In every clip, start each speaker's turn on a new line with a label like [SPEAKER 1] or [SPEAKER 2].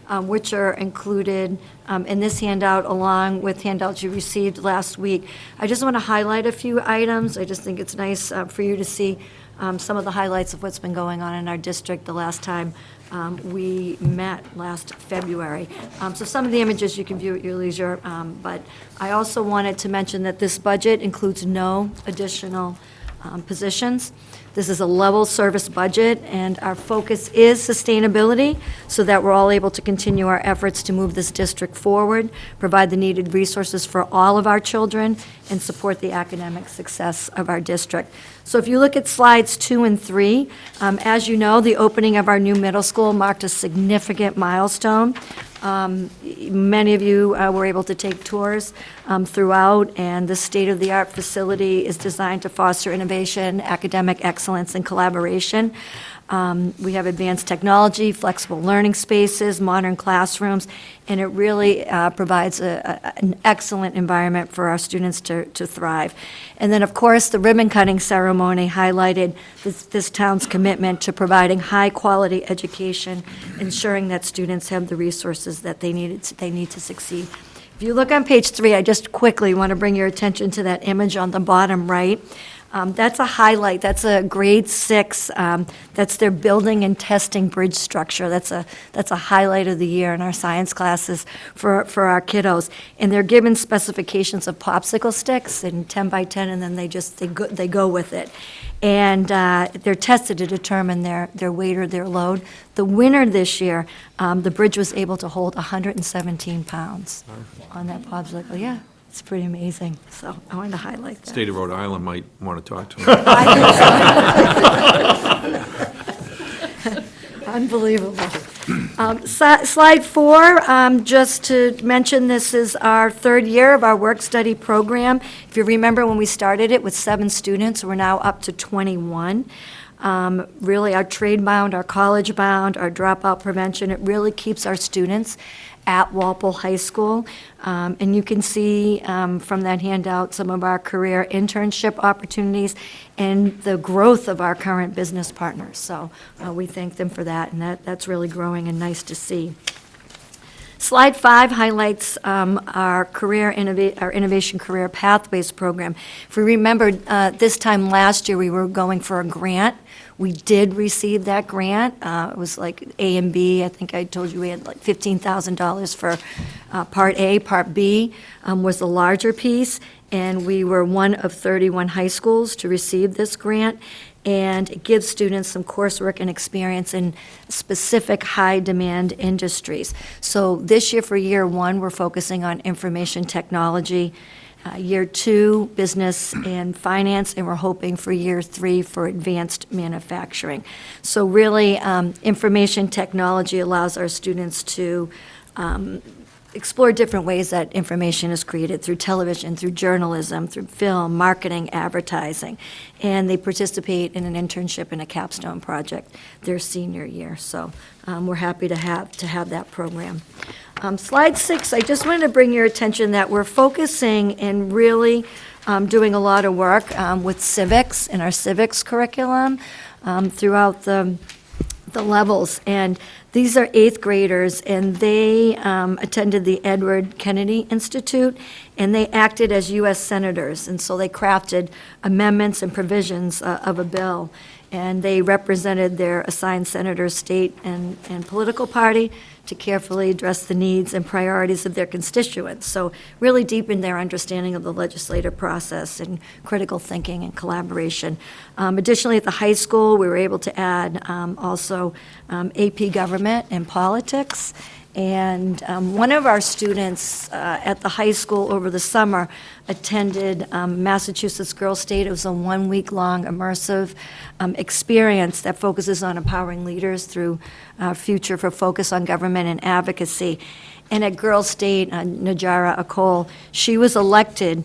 [SPEAKER 1] which are included in this handout along with handouts you received last week. I just want to highlight a few items. I just think it's nice for you to see some of the highlights of what's been going on in our district the last time we met last February. So some of the images you can view at your leisure, but I also wanted to mention that this budget includes no additional positions. This is a level service budget, and our focus is sustainability so that we're all able to continue our efforts to move this district forward, provide the needed resources for all of our children, and support the academic success of our district. So if you look at slides 2 and 3, as you know, the opening of our new middle school marked a significant milestone. Many of you were able to take tours throughout, and the state-of-the-art facility is designed to foster innovation, academic excellence, and collaboration. We have advanced technology, flexible learning spaces, modern classrooms, and it really provides an excellent environment for our students to thrive. And then, of course, the ribbon-cutting ceremony highlighted this town's commitment to providing high-quality education, ensuring that students have the resources that they need to succeed. If you look on page 3, I just quickly want to bring your attention to that image on the bottom right. That's a highlight. That's a grade 6. That's their building and testing bridge structure. That's a highlight of the year in our science classes for our kiddos. And they're given specifications of popsicle sticks and 10 by 10, and then they go with it. And they're tested to determine their weight or their load. The winner this year, the bridge was able to hold 117 pounds on that popsicle. Yeah. It's pretty amazing, so I wanted to highlight that.
[SPEAKER 2] State of Rhode Island might want to talk to him.
[SPEAKER 1] Unbelievable. Slide 4, just to mention, this is our 3rd year of our work-study program. If you remember when we started it with 7 students, we're now up to 21. Really, our trade-bound, our college-bound, our dropout prevention, it really keeps our students at Walpole High School. And you can see from that handout some of our career internship opportunities and the growth of our current business partners. So we thank them for that, and that's really growing and nice to see. Slide 5 highlights our Innovation Career Pathways program. If we remember, this time last year, we were going for a grant. We did receive that grant. It was like A and B. I think I told you we had like $15,000 for Part A. Part B was the larger piece, and we were one of 31 high schools to receive this grant. And it gives students some coursework and experience in specific high-demand industries. So this year, for year 1, we're focusing on information technology. Year 2, business and finance, and we're hoping for year 3 for advanced manufacturing. So really, information technology allows our students to explore different ways that information is created through television, through journalism, through film, marketing, advertising. And they participate in an internship and a capstone project their senior year. So we're happy to have that program. Slide 6, I just wanted to bring your attention that we're focusing and really doing a lot of work with civics and our civics curriculum throughout the levels. And these are 8th graders, and they attended the Edward Kennedy Institute, and they acted as U.S. senators. And so they crafted amendments and provisions of a bill. And they represented their assigned senator, state, and political party to carefully address the needs and priorities of their constituents. So really deepen their understanding of the legislative process and critical thinking and collaboration. Additionally, at the high school, we were able to add also AP Government and Politics. And one of our students at the high school over the summer attended Massachusetts Girls State. It was a 1-week-long immersive experience that focuses on empowering leaders through Future for Focus on Government and Advocacy. And at Girls State, Najara Akol, she was elected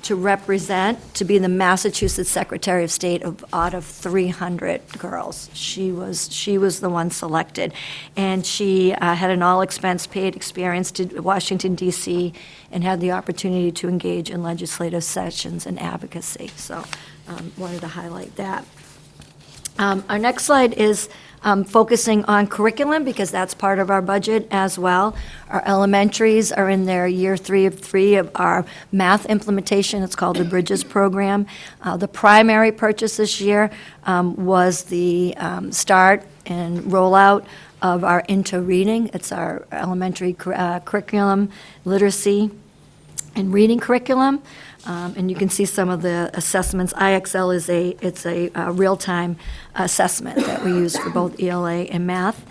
[SPEAKER 1] to represent, to be the Massachusetts Secretary of State out of 300 girls. She was the one selected. And she had an all-expense paid experience to Washington, D.C., and had the opportunity to engage in legislative sessions and advocacy. So wanted to highlight that. Our next slide is focusing on curriculum because that's part of our budget as well. Our elementaries are in their year 3 of our math implementation. It's called the Bridges program. The primary purchase this year was the start and rollout of our Into Reading. It's our elementary curriculum, literacy, and reading curriculum. And you can see some of the assessments. IXL is a real-time assessment that we use for both ELA and math.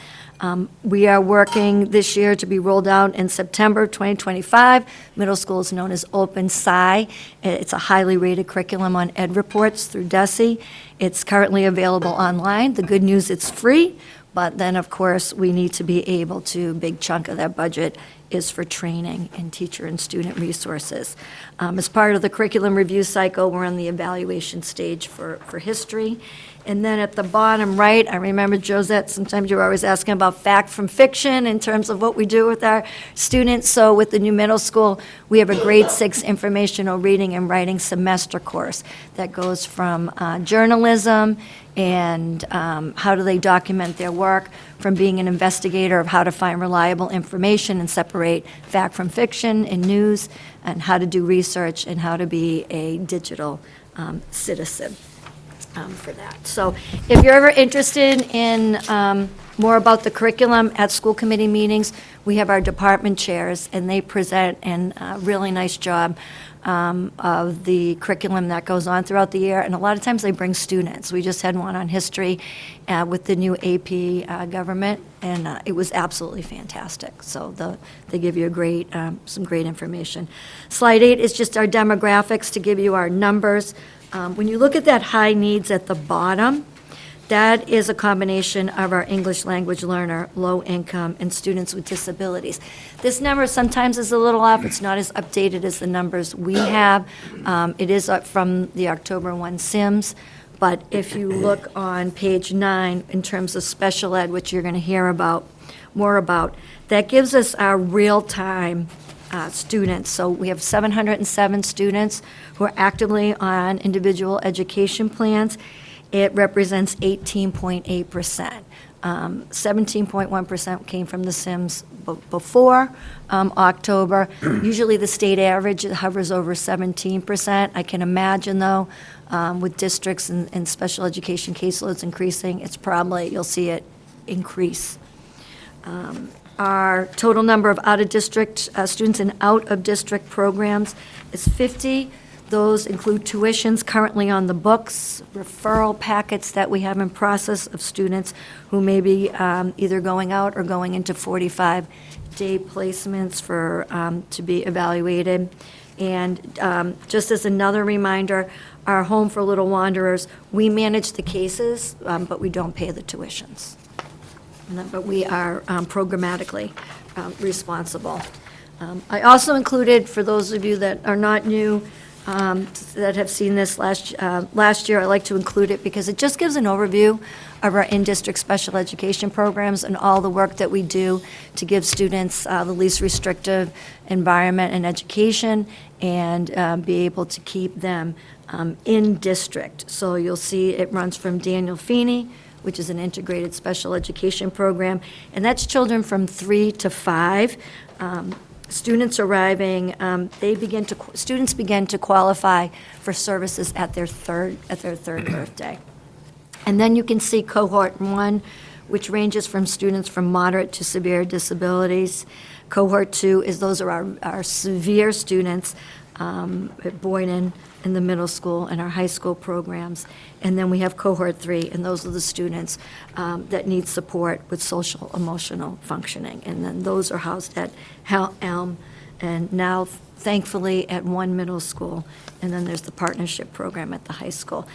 [SPEAKER 1] We are working this year to be rolled out in September 2025. Middle school is known as Open Sci. It's a highly rated curriculum on Ed Reports through DESE. It's currently available online. The good news, it's free, but then, of course, we need to be able to, big chunk of that budget is for training and teacher and student resources. As part of the curriculum review cycle, we're on the evaluation stage for history. And then at the bottom right, I remember, Josette, sometimes you're always asking about fact from fiction in terms of what we do with our students. So with the new middle school, we have a grade 6 informational reading and writing semester course that goes from journalism and how do they document their work, from being an investigator of how to find reliable information and separate fact from fiction and news, and how to do research and how to be a digital citizen. For that. So if you're ever interested in more about the curriculum at school committee meetings, we have our department chairs, and they present a really nice job of the curriculum that goes on throughout the year, and a lot of times they bring students. We just had one on history with the new AP government, and it was absolutely fantastic. So they give you some great information. Slide 8 is just our demographics to give you our numbers. When you look at that high needs at the bottom, that is a combination of our English language learner, low income, and students with disabilities. This number sometimes is a little off. It's not as updated as the numbers we have. It is up from the October 1 SIMS. But if you look on page 9, in terms of special ed, which you're going to hear more about, that gives us our real-time students. So we have 707 students who are actively on individual education plans. It represents 18.8%. 17.1% came from the SIMS before October. Usually the state average hovers over 17%. I can imagine, though, with districts and special education caseloads increasing, you'll see it increase. Our total number of out-of-district students in out-of-district programs is 50. Those include tuitions currently on the books, referral packets that we have in process of students who may be either going out or going into 45-day placements to be evaluated. And just as another reminder, our Home for Little Wanderers, we manage the cases, but we don't pay the tuitions. But we are programmatically responsible. I also included, for those of you that are not new, that have seen this last year, I like to include it because it just gives an overview of our in-district special education programs and all the work that we do to give students the least restrictive environment and education and be able to keep them in district. So you'll see it runs from Daniel Feeney, which is an integrated special education program, and that's children from 3 to 5. Students arriving, students begin to qualify for services at their third birthday. And then you can see cohort 1, which ranges from students from moderate to severe disabilities. Cohort 2 those are our severe students at Boyden in the middle school and our high school programs. And then we have cohort 3, and those are the students that need support with social emotional functioning. And then those are housed at Elm, and now thankfully at one middle school. And then there's the partnership program at the high school.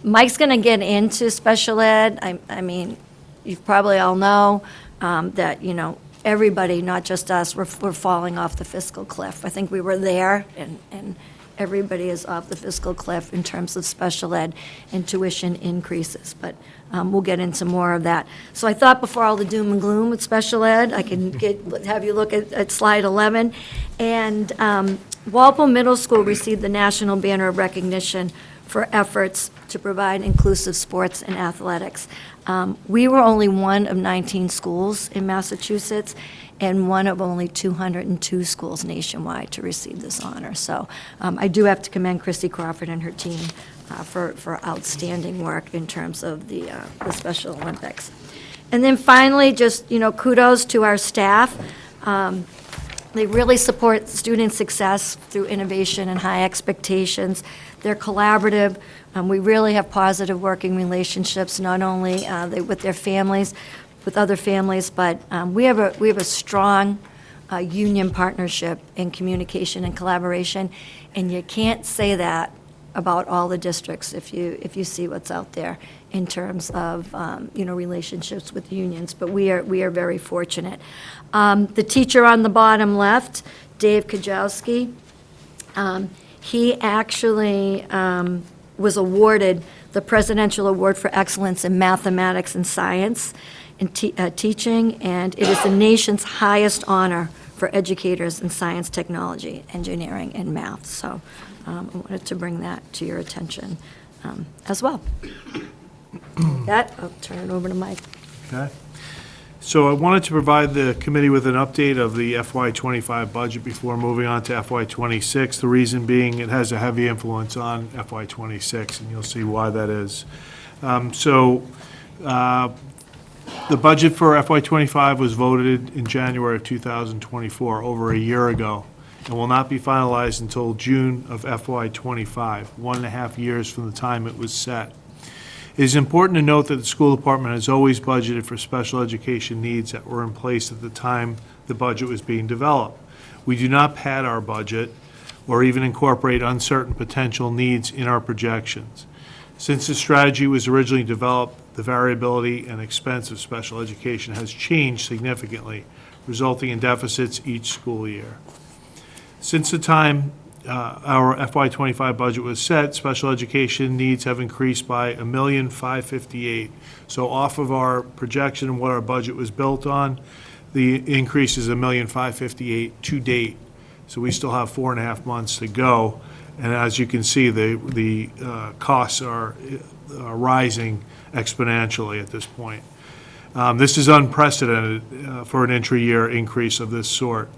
[SPEAKER 1] Mike's going to get into special ed. I mean, you probably all know that, everybody, not just us, we're falling off the fiscal cliff. I think we were there, and everybody is off the fiscal cliff in terms of special ed and tuition increases, but we'll get into more of that. So I thought before all the doom and gloom with special ed, I can have you look at slide 11. And Walpole Middle School received the National Banner of Recognition for efforts to provide inclusive sports and athletics. We were only one of 19 schools in Massachusetts and one of only 202 schools nationwide to receive this honor. So I do have to commend Christy Crawford and her team for outstanding work in terms of the Special Olympics. And then finally, just, kudos to our staff. They really support student success through innovation and high expectations. They're collaborative. We really have positive working relationships, not only with their families, with other families, but we have a strong union partnership in communication and collaboration, and you can't say that about all the districts if you see what's out there in terms of relationships with unions. But we are very fortunate. The teacher on the bottom left, Dave Kajowski, he actually was awarded the Presidential Award for Excellence in Mathematics and Science in teaching, and it is the nation's highest honor for educators in science, technology, engineering, and math. So I wanted to bring that to your attention as well. With that, I'll turn it over to Mike.
[SPEAKER 3] Okay. So I wanted to provide the committee with an update of the FY25 budget before moving on to FY26. The reason being it has a heavy influence on FY26, and you'll see why that is. The budget for FY25 was voted in January of 2024, over a year ago, and will not be finalized until June of FY25, 1.5 years from the time it was set. It is important to note that the school department has always budgeted for special education needs that were in place at the time the budget was being developed. We do not pad our budget or even incorporate uncertain potential needs in our projections. Since the strategy was originally developed, the variability and expense of special education has changed significantly, resulting in deficits each school year. Since the time our FY25 budget was set, special education needs have increased by $1,558,000. So off of our projection and what our budget was built on, the increase is $1,558,000 to date. So we still have 4.5 months to go. And as you can see, the costs are rising exponentially at this point. This is unprecedented for an intra-year increase of this sort.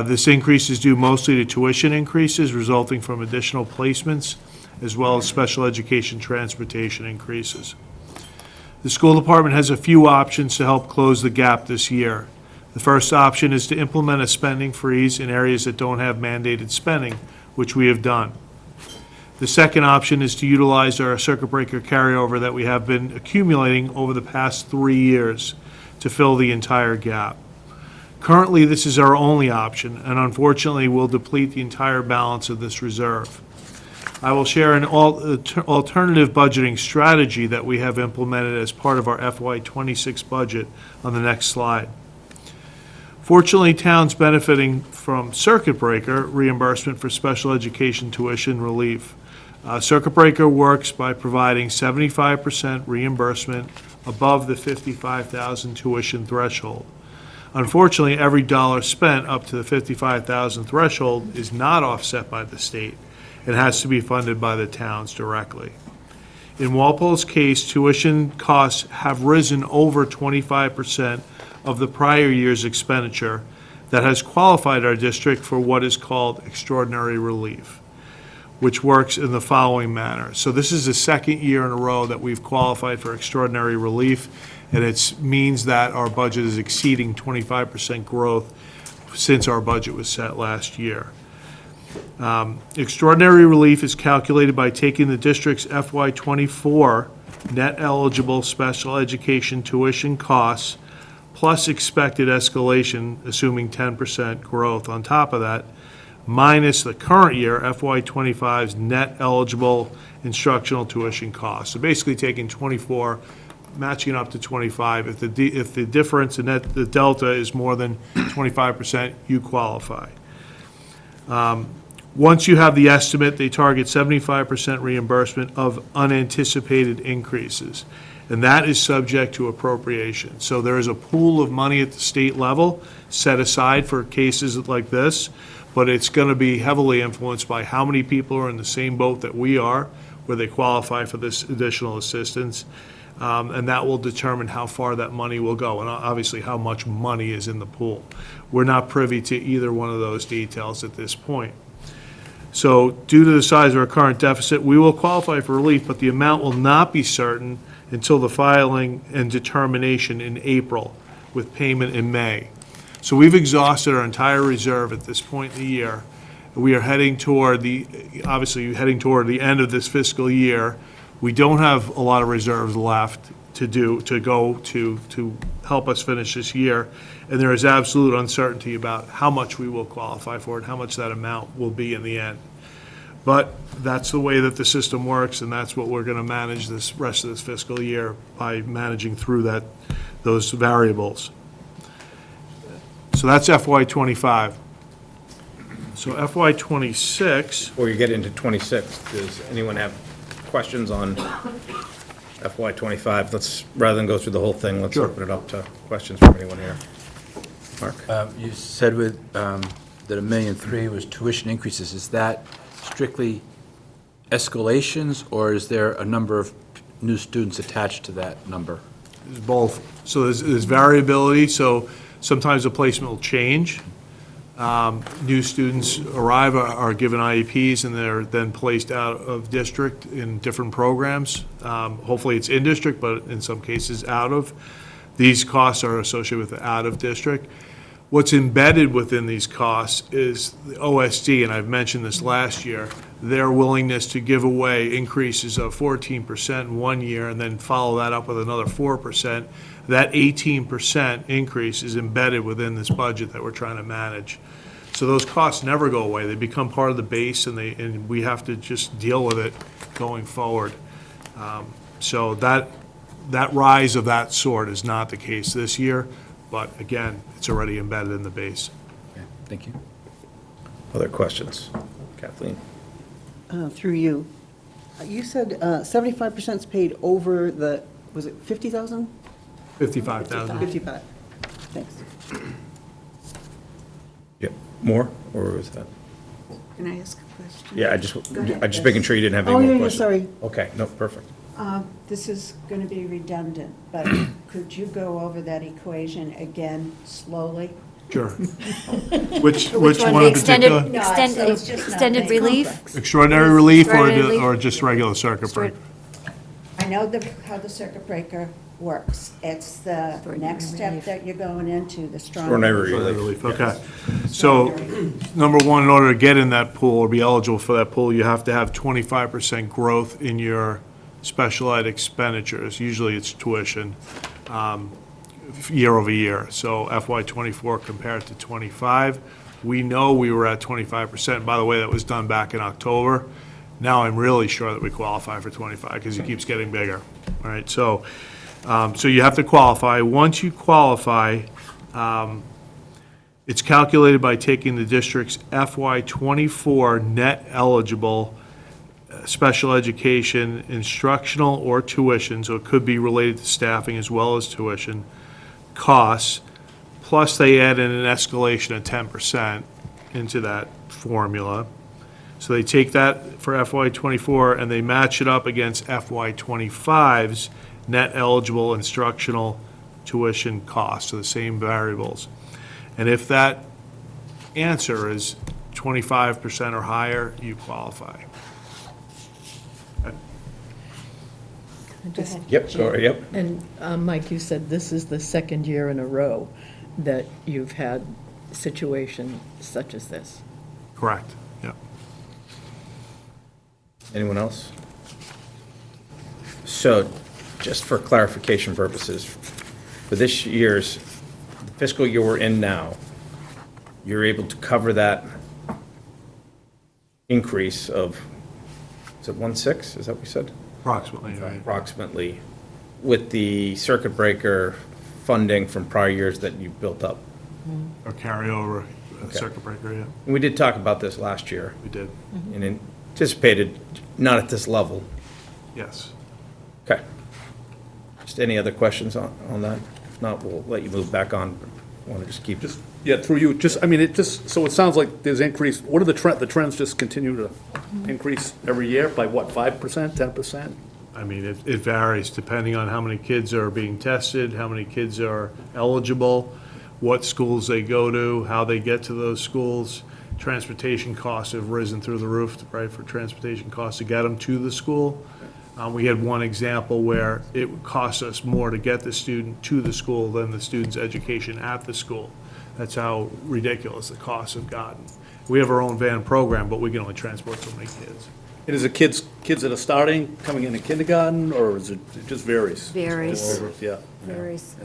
[SPEAKER 3] This increase is due mostly to tuition increases resulting from additional placements, as well as special education transportation increases. The school department has a few options to help close the gap this year. The first option is to implement a spending freeze in areas that don't have mandated spending, which we have done. The second option is to utilize our circuit breaker carryover that we have been accumulating over the past 3 years to fill the entire gap. Currently, this is our only option, and unfortunately will deplete the entire balance of this reserve. I will share an alternative budgeting strategy that we have implemented as part of our FY26 budget on the next slide. Fortunately, towns benefiting from circuit breaker reimbursement for special education tuition relief. Circuit breaker works by providing 75% reimbursement above the $55,000 tuition threshold. Unfortunately, every dollar spent up to the $55,000 threshold is not offset by the state. It has to be funded by the towns directly. In Walpole's case, tuition costs have risen over 25% of the prior year's expenditure that has qualified our district for what is called extraordinary relief, which works in the following manner. So this is the second year in a row that we've qualified for extraordinary relief, and it means that our budget is exceeding 25% growth since our budget was set last year. Extraordinary relief is calculated by taking the district's FY24 net eligible special education tuition costs plus expected escalation, assuming 10% growth on top of that, minus the current year FY25's net eligible instructional tuition costs. So basically taking 24, matching up to 25. If the difference in the delta is more than 25%, you qualify. Once you have the estimate, they target 75% reimbursement of unanticipated increases, and that is subject to appropriation. So there is a pool of money at the state level set aside for cases like this, but it's going to be heavily influenced by how many people are in the same boat that we are, where they qualify for this additional assistance. And that will determine how far that money will go, and obviously how much money is in the pool. We're not privy to either one of those details at this point. So due to the size of our current deficit, we will qualify for relief, but the amount will not be certain until the filing and determination in April, with payment in May. So we've exhausted our entire reserve at this point in the year. We are heading toward obviously heading toward the end of this fiscal year. We don't have a lot of reserves left to help us finish this year, and there is absolute uncertainty about how much we will qualify for and how much that amount will be in the end. But that's the way that the system works, and that's what we're going to manage this rest of this fiscal year, by managing through those variables. So that's FY '25. So FY '26.
[SPEAKER 4] Before you get into 26, does anyone have questions on FY '25? Let's, rather than go through the whole thing, let's
[SPEAKER 3] Sure.
[SPEAKER 4] open it up to questions from anyone here. Mark?
[SPEAKER 5] You said that $1.3 million was tuition increases. Is that strictly escalations, or is there a number of new students attached to that number?
[SPEAKER 3] It's both. So there's variability, so sometimes the placement will change. New students arrive, are given IEPs, and they're then placed out of district in different programs. Hopefully it's in district, but in some cases out of. These costs are associated with the out of district. What's embedded within these costs is the OSD, and I've mentioned this last year, their willingness to give away increases of 14% in one year and then follow that up with another 4%. That 18% increase is embedded within this budget that we're trying to manage. So those costs never go away. They become part of the base, and we have to just deal with it going forward. So that rise of that sort is not the case this year, but again, it's already embedded in the base.
[SPEAKER 5] Okay, thank you.
[SPEAKER 4] Other questions? Kathleen?
[SPEAKER 6] Through you. You said 75% is paid over the, was it 50,000?
[SPEAKER 3] 55,000.
[SPEAKER 6] 55. Thanks.
[SPEAKER 4] Yep. More, or is that?
[SPEAKER 7] Can I ask a question?
[SPEAKER 4] Yeah,
[SPEAKER 7] Go ahead,
[SPEAKER 4] I'm just making sure you didn't have any
[SPEAKER 6] Oh,
[SPEAKER 4] more
[SPEAKER 6] yeah,
[SPEAKER 4] questions.
[SPEAKER 6] sorry.
[SPEAKER 4] Okay, no, perfect.
[SPEAKER 7] This is going to be redundant, but could you go over that equation again slowly?
[SPEAKER 3] Sure. Which
[SPEAKER 1] Which
[SPEAKER 3] one
[SPEAKER 1] one,
[SPEAKER 3] in
[SPEAKER 1] the extended,
[SPEAKER 3] particular?
[SPEAKER 7] No,
[SPEAKER 1] extended,
[SPEAKER 7] it's just not
[SPEAKER 1] extended
[SPEAKER 7] that
[SPEAKER 1] relief?
[SPEAKER 7] complex.
[SPEAKER 3] Extraordinary relief
[SPEAKER 1] Extraordinary relief.
[SPEAKER 3] or just regular circuit breaker?
[SPEAKER 7] I know how the circuit breaker works. It's the
[SPEAKER 1] Extraordinary
[SPEAKER 7] next step
[SPEAKER 1] relief.
[SPEAKER 7] that you're going into, the strong.
[SPEAKER 4] Extraordinary
[SPEAKER 3] Extraordinary
[SPEAKER 4] relief.
[SPEAKER 3] relief, okay. So, number one, in order to get in that pool or be eligible for that pool, you have to have 25% growth in your special ed expenditures. Usually it's tuition, year over year. So FY '24 compared to '25, we know we were at 25%. By the way, that was done back in October. Now I'm really sure that we qualify for 25 because it keeps getting bigger. All right, so you have to qualify. Once you qualify, it's calculated by taking the district's FY '24 net eligible special education, instructional or tuition, so it could be related to staffing as well as tuition, costs, plus they add in an escalation of 10% into that formula. So they take that for FY '24 and they match it up against FY '25's net eligible instructional tuition costs, so the same variables. And if that answer is 25% or higher, you qualify.
[SPEAKER 7] Go ahead.
[SPEAKER 4] Yep, sorry, yep.
[SPEAKER 8] And Mike, you said this is the second year in a row that you've had a situation such as this.
[SPEAKER 3] Correct, yeah.
[SPEAKER 4] Anyone else? So, just for clarification purposes, for this year's fiscal year we're in now, you're able to cover that increase of, is it 1.6? Is that what we said?
[SPEAKER 3] Approximately, right.
[SPEAKER 4] Approximately, with the circuit breaker funding from prior years that you built up.
[SPEAKER 3] Or carryover,
[SPEAKER 4] Okay.
[SPEAKER 3] circuit breaker, yeah,
[SPEAKER 4] And we did talk about this last year
[SPEAKER 3] we did,
[SPEAKER 4] and anticipated not at this level.
[SPEAKER 3] yes.
[SPEAKER 4] Okay. Just any other questions on that? If not, we'll let you move back on. Want to just keep
[SPEAKER 9] Yeah, through you, just, I mean, it just, so it sounds like there's increase, what are the trends just continue to increase every year by what, 5%, 10%?
[SPEAKER 3] I mean, it varies depending on how many kids are being tested, how many kids are eligible, what schools they go to, how they get to those schools. Transportation costs have risen through the roof, right, for transportation costs to get them to the school. We had one example where it would cost us more to get the student to the school than the student's education at the school. That's how ridiculous the costs have gotten. We have our own van program, but we can only transport so many kids.
[SPEAKER 9] And is it kids that are starting, coming into kindergarten, or is it just varies?
[SPEAKER 1] Varies.
[SPEAKER 9] Yeah.
[SPEAKER 1] Varies.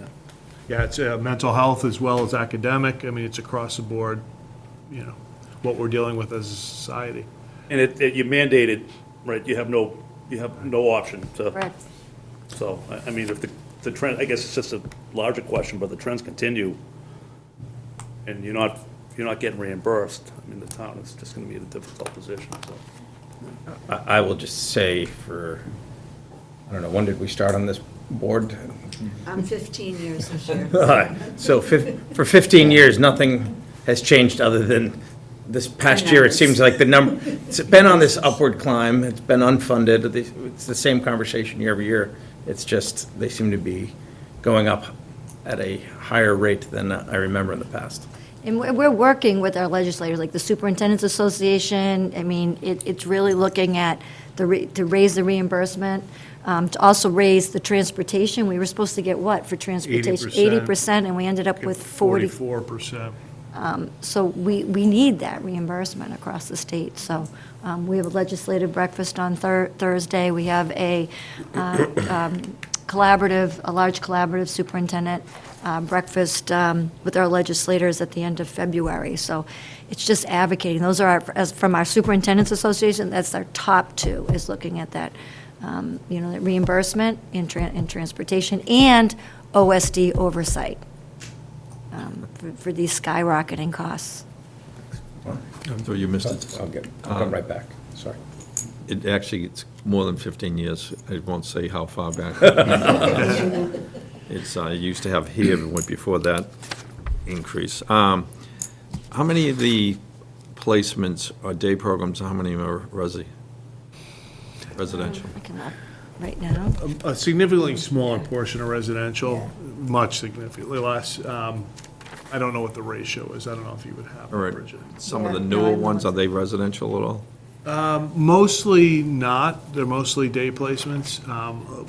[SPEAKER 3] Yeah, it's mental health as well as academic. I mean, it's across the board, what we're dealing with as a society.
[SPEAKER 9] And you mandated, right, you have no option to.
[SPEAKER 1] Correct.
[SPEAKER 9] So, I mean, if the trend, I guess it's just a larger question, but the trends continue, and you're not getting reimbursed, I mean, the town is just gonna be in a difficult position, so.
[SPEAKER 4] I will just say I don't know, when did we start on this board?
[SPEAKER 7] I'm 15 years this year.
[SPEAKER 4] All right, so for 15 years, nothing has changed other than this past year. It seems like it's been on this upward climb, it's been unfunded, it's the same conversation year over year. It's just, they seem to be going up at a higher rate than I remember in the past.
[SPEAKER 1] And we're working with our legislators, like the Superintendent's Association. I mean, it's really looking at to raise the reimbursement, to also raise the transportation. We were supposed to get what for transportation? 80%, and we ended up with
[SPEAKER 3] 44%.
[SPEAKER 1] So we need that reimbursement across the state. So we have a legislative breakfast on Thursday. We have a large collaborative superintendent breakfast with our legislators at the end of February. So it's just advocating. Those are from our Superintendent's Association, that's our top two, is looking at that, that reimbursement in transportation and OSD oversight for these skyrocketing costs.
[SPEAKER 2] So you missed it.
[SPEAKER 4] I'll come right back, sorry.
[SPEAKER 2] It's more than 15 years. I won't say how far back. It's, used to have here, but went before that increase. How many of the placements or day programs, how many are residential?
[SPEAKER 1] I can look right now.
[SPEAKER 3] A significantly smaller portion of residential, much significantly less. I don't know what the ratio is. I don't know if you would have it,
[SPEAKER 2] All right.
[SPEAKER 3] Bridget.
[SPEAKER 2] Some of the
[SPEAKER 1] Yeah,
[SPEAKER 2] newer
[SPEAKER 1] no, I
[SPEAKER 2] ones,
[SPEAKER 1] know.
[SPEAKER 2] are they residential at all?
[SPEAKER 3] Mostly not. They're mostly day placements.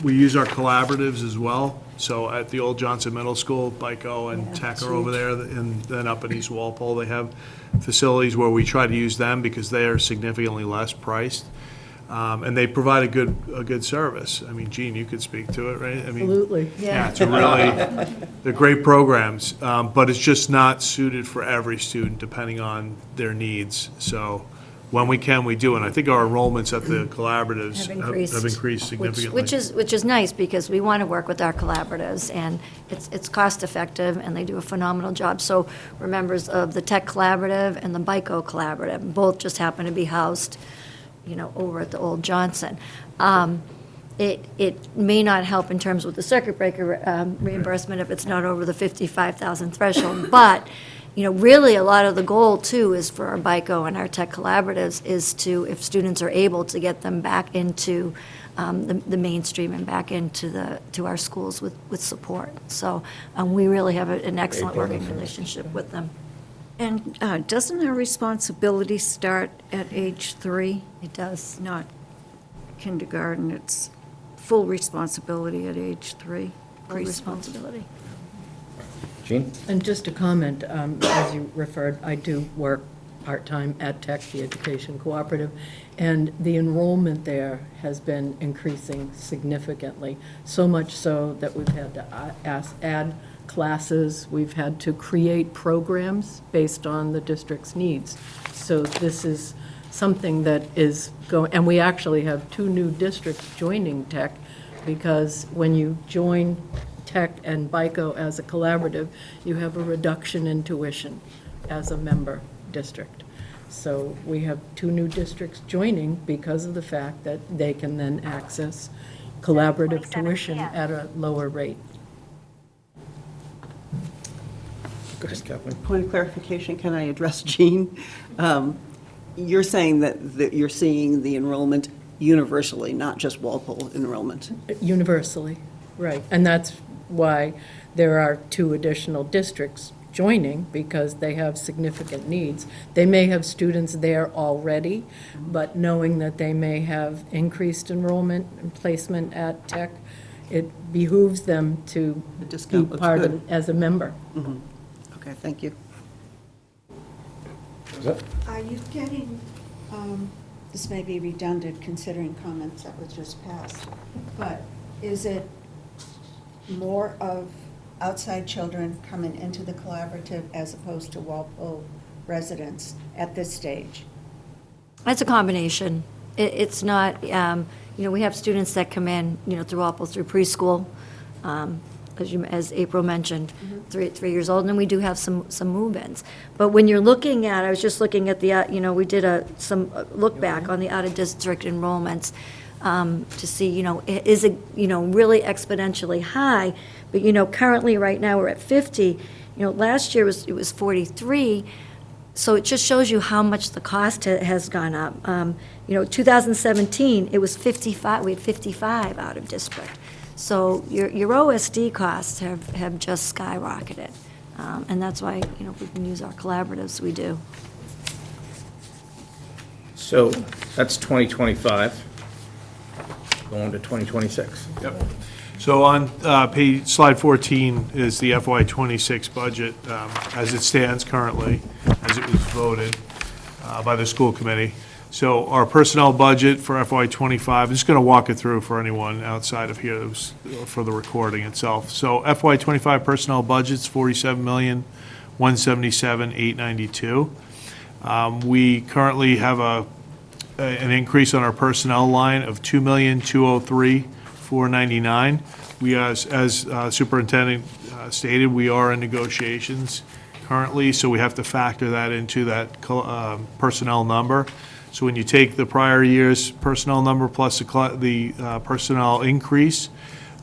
[SPEAKER 3] We use our collaboratives as well. So at the old Johnson Middle School, BICO and Tech are over there, and then up in East Walpole, they have facilities where we try to use them because they are significantly less priced. And they provide a good service. I mean, Jean, you could speak to it, right? I mean,
[SPEAKER 8] Absolutely.
[SPEAKER 3] yeah, it's they're great programs, but it's just not suited for every student depending on their needs. So when we can, we do. And I think our enrollments at the collaboratives have increased significantly.
[SPEAKER 1] Which is nice, because we want to work with our collaboratives, and it's cost-effective, and they do a phenomenal job. So we're members of the Tech Collaborative and the BICO Collaborative. Both just happen to be housed, over at the old Johnson. It may not help in terms with the circuit breaker reimbursement if it's not over the 55,000 threshold, but really, a lot of the goal, too, is for our BICO and our tech collaboratives, is to, if students are able, to get them back into the mainstream and back into our schools with support. So we really have an excellent working relationship with them.
[SPEAKER 7] And doesn't our responsibility start at age 3?
[SPEAKER 1] It does.
[SPEAKER 7] Not kindergarten, it's full responsibility at age 3.
[SPEAKER 1] Full responsibility.
[SPEAKER 4] Jean?
[SPEAKER 8] And just a comment, as you referred, I do work part-time at Tech, the Education Cooperative, and the enrollment there has been increasing significantly, so much so that we've had to add classes, we've had to create programs based on the district's needs. So this is something that is going, and we actually have 2 new districts joining Tech, because when you join Tech and BICO as a collaborative, you have a reduction in tuition as a member district. So we have 2 new districts joining because of the fact that they can then access collaborative tuition at a lower rate.
[SPEAKER 4] Go ahead, Kathleen.
[SPEAKER 6] Point of clarification, can I address Jean? You're saying that you're seeing the enrollment universally, not just Walpole enrollment?
[SPEAKER 8] Universally, right. And that's why there are 2 additional districts joining, because they have significant needs. They may have students there already, but knowing that they may have increased enrollment and placement at Tech, it behooves them to
[SPEAKER 6] The
[SPEAKER 8] be
[SPEAKER 6] discount looks
[SPEAKER 8] part
[SPEAKER 6] good.
[SPEAKER 8] of, as a member.
[SPEAKER 6] Okay, thank you.
[SPEAKER 7] Are you getting, this may be redundant considering comments that was just passed, but is it more of outside children coming into the collaborative as opposed to Walpole residents at this stage?
[SPEAKER 1] It's a combination. It's not, we have students that come in, through Walpole, through preschool, as April mentioned, 3 years old, and then we do have some move-ins. But when you're looking at, I was just looking at the, we did some look back on the out-of-district enrollments to see, is it, really exponentially high? But, currently, right now, we're at 50. Last year it was 43. So it just shows you how much the cost has gone up. 2017, it was 55, we had 55 out of district. So your OSD costs have just skyrocketed. And that's why, if we can use our collaboratives, we do.
[SPEAKER 4] So that's 2025, going to 2026.
[SPEAKER 3] Yep. So on slide 14 is the FY '26 budget as it stands currently, as it was voted by the school committee. So our personnel budget for FY '25, I'm just going to walk it through for anyone outside of here for the recording itself. So FY '25 personnel budget's $47,177,892. We currently have an increase on our personnel line of $2,203,499. We, as Superintendent stated, we are in negotiations currently, so we have to factor that into that personnel number. So when you take the prior year's personnel number plus the personnel increase,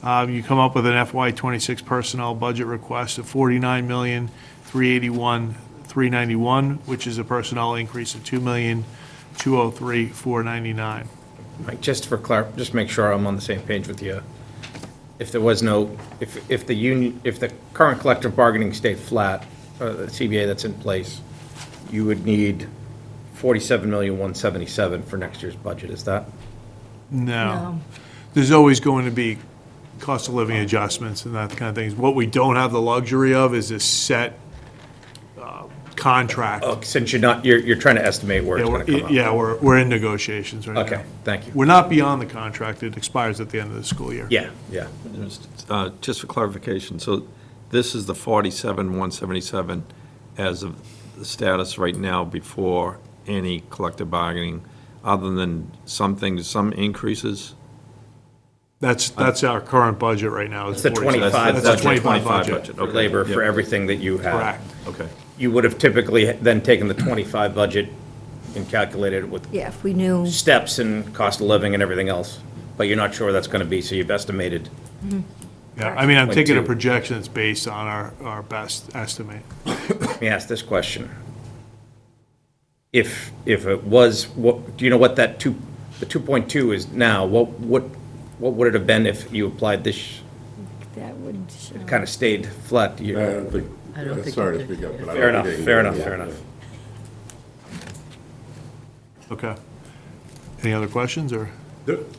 [SPEAKER 3] you come up with an FY '26 personnel budget request of $49,381,391, which is a personnel increase of $2,203,499.
[SPEAKER 4] Mike, just make sure I'm on the same page with you. If there was if the current collective bargaining stayed flat, the CBA that's in place, you would need $47,177,000 for next year's budget, is that?
[SPEAKER 3] No. There's always going to be cost of living adjustments and that kind of things. What we don't have the luxury of is a set contract.
[SPEAKER 4] Oh, since you're trying to estimate where it's going to come out.
[SPEAKER 3] Yeah, we're in negotiations right now.
[SPEAKER 4] Okay, thank you.
[SPEAKER 3] We're not beyond the contract. It expires at the end of the school year.
[SPEAKER 4] Yeah.
[SPEAKER 2] Just for clarification, so this is the 47,177 as of the status right now before any collective bargaining, other than some things, some increases?
[SPEAKER 3] That's our current budget right now.
[SPEAKER 4] It's the 25
[SPEAKER 3] That's the
[SPEAKER 4] budget.
[SPEAKER 3] 25 budget.
[SPEAKER 4] For labor for
[SPEAKER 2] Yep.
[SPEAKER 4] everything that you have.
[SPEAKER 3] Correct.
[SPEAKER 2] Okay.
[SPEAKER 4] You would have typically then taken the 25 budget and calculated it with
[SPEAKER 1] Yeah, if we knew.
[SPEAKER 4] steps and cost of living and everything else, but you're not sure where that's going to be, so you've estimated.
[SPEAKER 3] Yeah, I mean, I'm
[SPEAKER 4] Like
[SPEAKER 3] taking a
[SPEAKER 4] two.
[SPEAKER 3] projection that's based on our best estimate.
[SPEAKER 4] Let me ask this question. If it was, do you know what the 2.2 is now? What would it have been if you applied this,
[SPEAKER 1] That would show.
[SPEAKER 4] kind of stayed flat?
[SPEAKER 10] I don't think,
[SPEAKER 8] I don't think
[SPEAKER 10] sorry
[SPEAKER 8] it
[SPEAKER 10] to
[SPEAKER 8] did.
[SPEAKER 10] speak up, but I
[SPEAKER 4] Fair
[SPEAKER 10] don't
[SPEAKER 4] enough,
[SPEAKER 10] think.
[SPEAKER 4] fair enough.
[SPEAKER 3] Okay. Any other questions, or?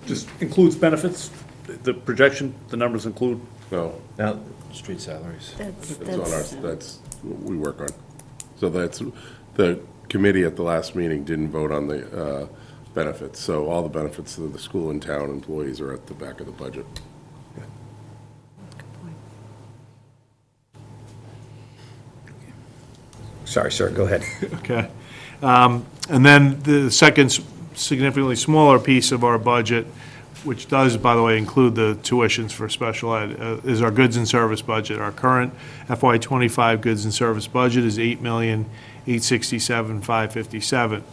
[SPEAKER 9] Just includes benefits, the projection, the numbers include?
[SPEAKER 10] No,
[SPEAKER 4] Now,
[SPEAKER 5] Street salaries.
[SPEAKER 10] it's on our, that's what we work on. So the committee at the last meeting didn't vote on the benefits, so all the benefits of the school and town employees are at the back of the budget.
[SPEAKER 4] sorry, sir, go ahead.
[SPEAKER 3] Okay. And then the second significantly smaller piece of our budget, which does, by the way, include the tuitions for special ed, is our goods and service budget. Our current FY '25 goods and service budget is $8,867,557.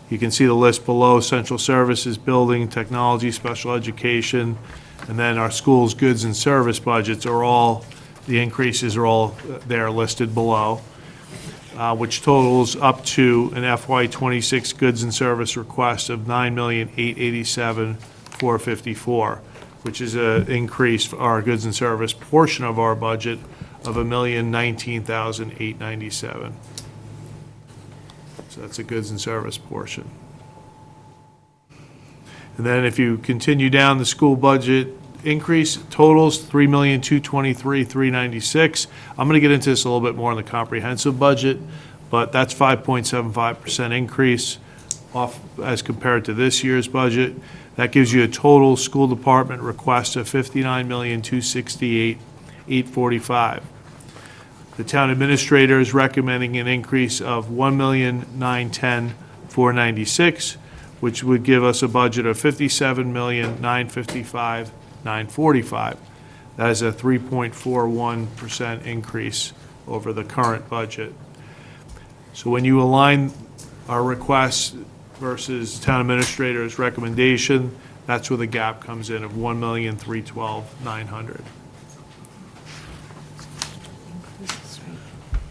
[SPEAKER 3] You can see the list below: central services, building, technology, special education, and then our schools' goods and service budgets are all, the increases are all there listed below. which totals up to an FY '26 goods and service request of $9,887,454, which is an increase for our goods and service portion of our budget of $1,019,897. So that's a goods and service portion. And then if you continue down the school budget increase, totals $3,223,396. I'm going to get into this a little bit more in the comprehensive budget, but that's 5.75% increase off as compared to this year's budget. That gives you a total school department request of $59,268,845. The town administrator is recommending an increase of $1,910,496, which would give us a budget of $57,955,945. That is a 3.41% increase over the current budget. So when you align our requests versus town administrator's recommendation, that's where the gap comes in of $1,312,900.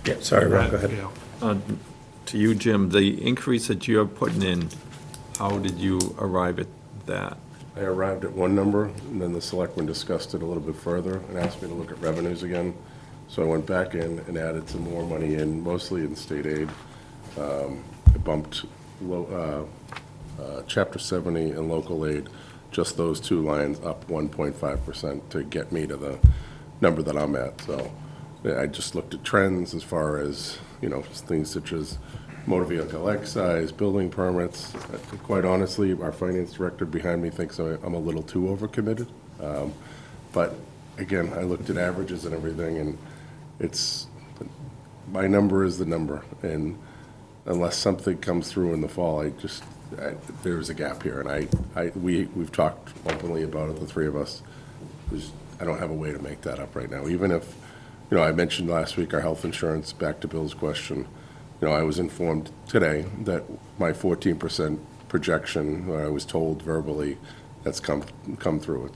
[SPEAKER 4] Yeah, sorry, Ron, go ahead.
[SPEAKER 3] Yeah.
[SPEAKER 2] To you, Jim, the increase that you're putting in, how did you arrive at that?
[SPEAKER 10] I arrived at one number, and then the selectmen discussed it a little bit further and asked me to look at revenues again. So I went back in and added some more money in, mostly in state aid. I bumped Chapter 70 and local aid, just those two lines up 1.5% to get me to the number that I'm at. So I just looked at trends as far as, things such as motor vehicle excise, building permits. Quite honestly, our finance director behind me thinks I'm a little too overcommitted. But again, I looked at averages and everything, and my number is the number. And unless something comes through in the fall, there's a gap here. And we've talked openly about it, the three of us. I don't have a way to make that up right now. Even if, I mentioned last week our health insurance, back to Bill's question. I was informed today that my 14% projection, I was told verbally, that's come through.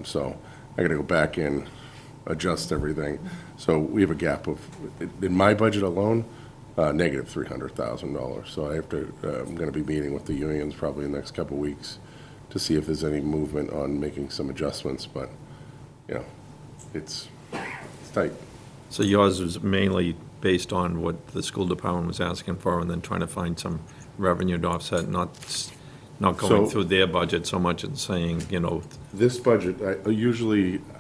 [SPEAKER 10] So I got to go back in, adjust everything. So we have a gap of, in my budget alone, negative $300,000. So I'm going to be meeting with the unions probably in the next couple of weeks to see if there's any movement on making some adjustments. But, it's tight.
[SPEAKER 2] So yours was mainly based on what the school department was asking for, and then trying to find some revenue to offset, not going
[SPEAKER 10] So-
[SPEAKER 2] through their budget so much and saying,
[SPEAKER 10] This budget, I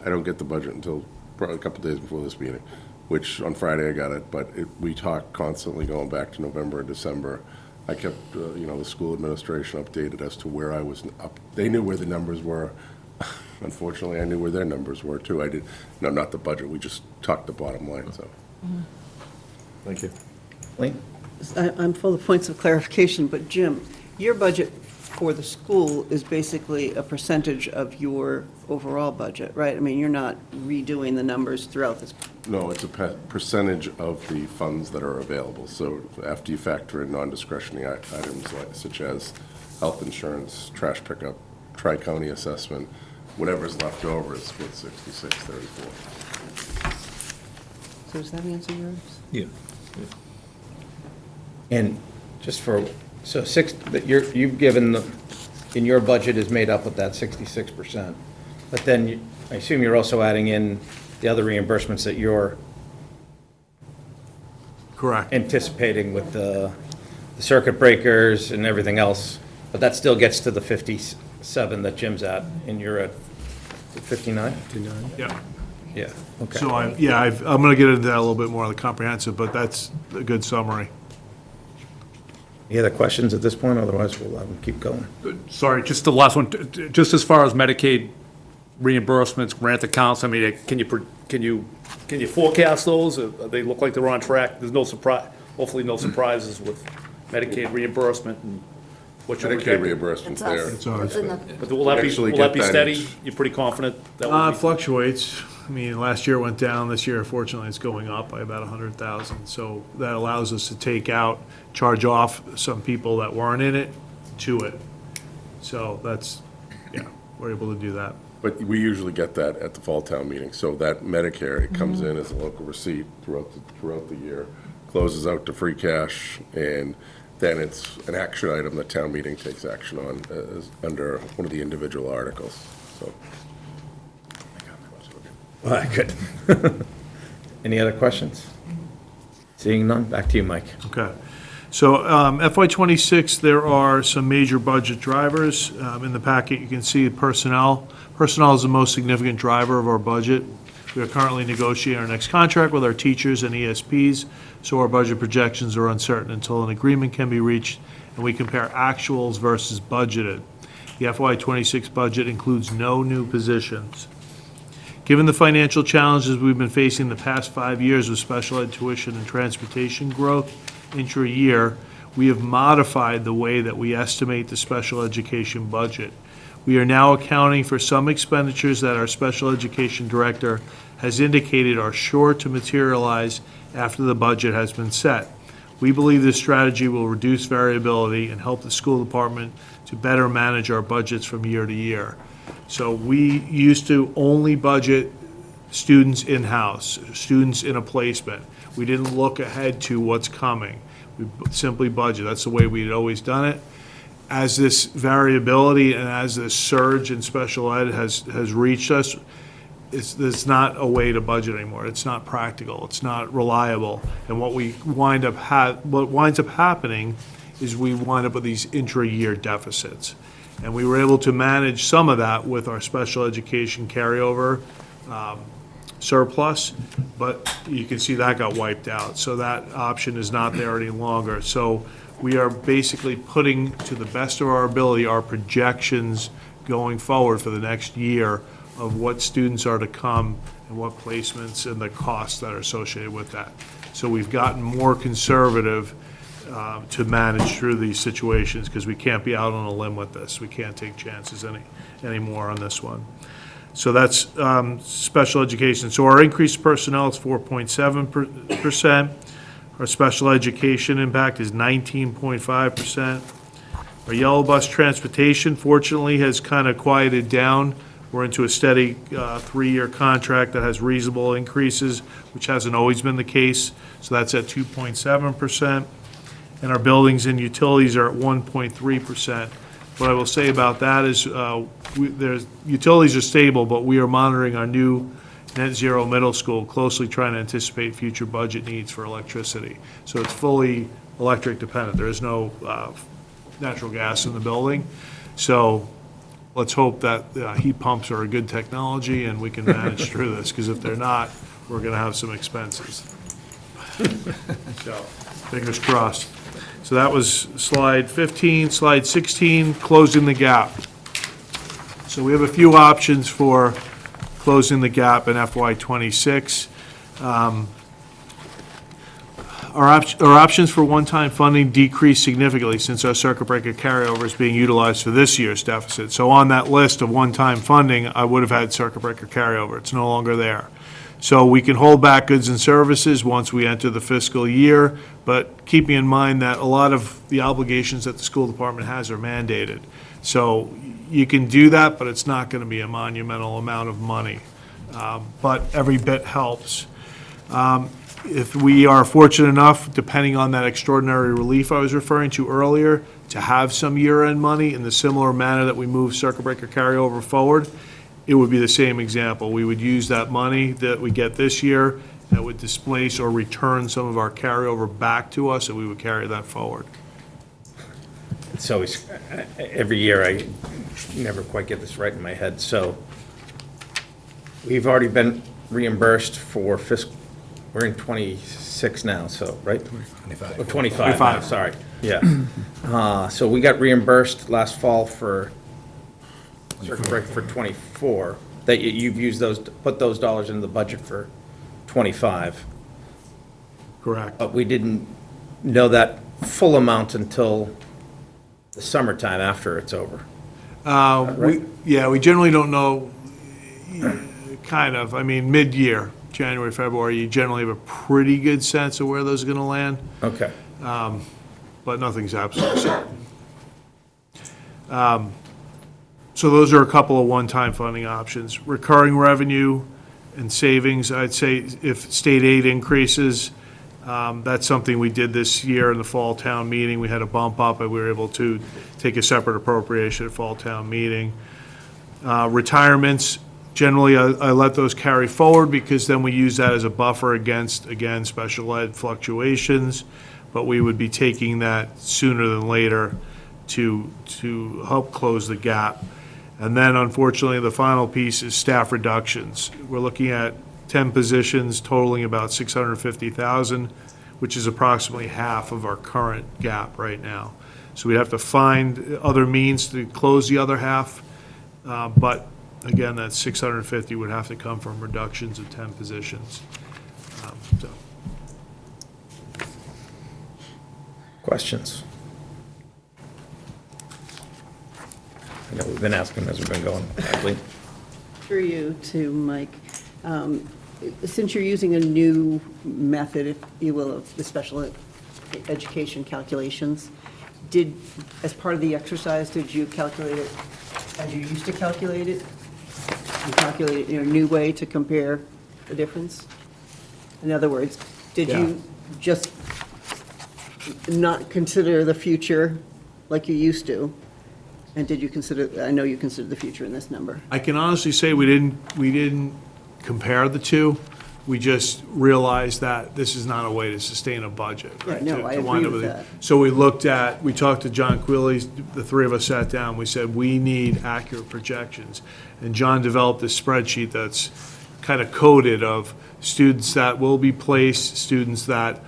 [SPEAKER 10] don't get the budget until probably a couple days before this meeting, which on Friday I got it, but we talk constantly going back to November and December. I kept, the school administration updated as to where I was up. They knew where the numbers were. Unfortunately, I knew where their numbers were too. Not the budget, we just talked the bottom line, so.
[SPEAKER 2] thank you.
[SPEAKER 4] Lee?
[SPEAKER 6] I'm full of points of clarification, but Jim, your budget for the school is basically a percentage of your overall budget, right? I mean, you're not redoing the numbers throughout this.
[SPEAKER 10] No, it's a percentage of the funds that are available. So after you factor in non-discretionary items such as health insurance, trash pickup, tri-county assessment, whatever's left over is split 66-34.
[SPEAKER 6] So does that answer yours?
[SPEAKER 2] Yeah.
[SPEAKER 4] And just you've given, in your budget is made up with that 66%. But then I assume you're also adding in the other reimbursements that you're
[SPEAKER 3] Correct.
[SPEAKER 4] anticipating with the circuit breakers and everything else. But that still gets to the 57 that Jim's at, and you're at 59? 59.
[SPEAKER 3] Yeah.
[SPEAKER 4] Yeah, okay.
[SPEAKER 3] So I'm going to get into that a little bit more on the comprehensive, but that's a good summary.
[SPEAKER 4] Any other questions at this point? Otherwise, we'll keep going.
[SPEAKER 11] Sorry, just the last one, just as far as Medicaid reimbursements, grant accounts, I mean, can you forecast those? They look like they're on track. There's no surprise, hopefully no surprises with Medicaid reimbursement and what you're
[SPEAKER 10] Medicaid
[SPEAKER 11] projecting.
[SPEAKER 10] reimbursement's
[SPEAKER 1] It's us.
[SPEAKER 10] there.
[SPEAKER 3] It's ours.
[SPEAKER 1] It's in the-
[SPEAKER 11] But will that
[SPEAKER 10] Actually
[SPEAKER 11] be, will that
[SPEAKER 10] get
[SPEAKER 11] be
[SPEAKER 10] that
[SPEAKER 11] steady?
[SPEAKER 10] in-
[SPEAKER 11] You're pretty confident that
[SPEAKER 3] It
[SPEAKER 11] will be?
[SPEAKER 3] fluctuates. I mean, last year it went down. This year, fortunately, it's going up by about 100,000. So that allows us to charge off some people that weren't in it to it. So we're able to do that.
[SPEAKER 10] But we usually get that at the fall town meeting. So that Medicare, it comes in as a local receipt throughout the year. closes out to free cash, and then it's an action item that town meeting takes action on under one of the individual articles, so.
[SPEAKER 4] Well, good. Any other questions? Seeing none, back to you, Mike.
[SPEAKER 3] Okay. So FY '26, there are some major budget drivers. In the packet, you can see personnel. Personnel is the most significant driver of our budget. We are currently negotiating our next contract with our teachers and ESPs, so our budget projections are uncertain until an agreement can be reached, and we compare actuals versus budgeted. The FY '26 budget includes no new positions. Given the financial challenges we've been facing the past 5 years with special ed tuition and transportation growth intra-year, we have modified the way that we estimate the special education budget. We are now accounting for some expenditures that our special education director has indicated are sure to materialize after the budget has been set. We believe this strategy will reduce variability and help the school department to better manage our budgets from year to year. So we used to only budget students in-house, students in a placement. We didn't look ahead to what's coming. We simply budget. That's the way we had always done it. As this variability and as this surge in special ed has reached us, it's not a way to budget anymore. It's not practical. It's not reliable. And what winds up happening is we wind up with these intra-year deficits. And we were able to manage some of that with our special education carryover surplus, but you can see that got wiped out. So that option is not there any longer. So we are basically putting, to the best of our ability, our projections going forward for the next year of what students are to come and what placements and the costs that are associated with that. So we've gotten more conservative to manage through these situations, because we can't be out on a limb with this. We can't take chances anymore on this one. So that's special education. So our increased personnel is 4.7%. Our special education impact is 19.5%. Our yellow bus transportation, fortunately, has kind of quieted down. We're into a steady 3-year contract that has reasonable increases, which hasn't always been the case. So that's at 2.7%. And our buildings and utilities are at 1.3%. What I will say about that is utilities are stable, but we are monitoring our new net zero middle school closely, trying to anticipate future budget needs for electricity. So it's fully electric dependent. There is no natural gas in the building. So let's hope that heat pumps are a good technology and we can manage through this, because if they're not, we're going to have some expenses. So fingers crossed. So that was slide 15. Slide 16, closing the gap. So we have a few options for closing the gap in FY '26. Our options for one-time funding decreased significantly since our circuit breaker carryover is being utilized for this year's deficit. So on that list of one-time funding, I would have had circuit breaker carryover. It's no longer there. So we can hold back goods and services once we enter the fiscal year, but keeping in mind that a lot of the obligations that the school department has are mandated. So you can do that, but it's not going to be a monumental amount of money. But every bit helps. If we are fortunate enough, depending on that extraordinary relief I was referring to earlier, to have some year-end money in the similar manner that we move circuit breaker carryover forward, it would be the same example. We would use that money that we get this year that would displace or return some of our carryover back to us, and we would carry that forward.
[SPEAKER 4] It's always, every year, I never quite get this right in my head. So we've already been reimbursed for fiscal, we're in 26 now, so, right?
[SPEAKER 5] 25.
[SPEAKER 4] Oh, 25 now, sorry, yeah. So we got reimbursed last fall for circuit breaker for 24, that you've used those, put those dollars into the budget for 25.
[SPEAKER 3] Correct.
[SPEAKER 4] But we didn't know that full amount until the summertime after it's over.
[SPEAKER 3] We generally don't know, kind of. I mean, mid-year, January, February, you generally have a pretty good sense of where those are going to land,
[SPEAKER 4] Okay.
[SPEAKER 3] but nothing's absolutely certain. So those are a couple of one-time funding options. Recurring revenue and savings, I'd say if state aid increases, That's something we did this year in the fall town meeting. We had a bump up, and we were able to take a separate appropriation at fall town meeting. Retirements, generally, I let those carry forward because then we use that as a buffer against, again, special ed fluctuations. But we would be taking that sooner than later to help close the gap. And then unfortunately, the final piece is staff reductions. We're looking at 10 positions totaling about 650,000, which is approximately half of our current gap right now. So we have to find other means to close the other half. But again, that 650 would have to come from reductions of 10 positions. So.
[SPEAKER 4] Questions? I know we've been asking as we've been going. Kathleen?
[SPEAKER 6] For you to Mike, since you're using a new method, if you will, of the special education calculations, as part of the exercise, did you calculate it as you used to calculate it? You calculate it in a new way to compare the difference? In other words, did you just not consider the future like you used to? And did you consider, I know you considered the future in this number.
[SPEAKER 3] I can honestly say we didn't compare the two. We just realized that this is not a way to sustain a budget.
[SPEAKER 6] Yeah,
[SPEAKER 3] right?
[SPEAKER 6] no,
[SPEAKER 3] To
[SPEAKER 6] I
[SPEAKER 3] wind
[SPEAKER 6] agree
[SPEAKER 3] up
[SPEAKER 6] with
[SPEAKER 3] a-
[SPEAKER 6] that.
[SPEAKER 3] So we talked to John Quilly, the three of us sat down, we said, we need accurate projections. And John developed this spreadsheet that's kind of coded of students that will be placed, students that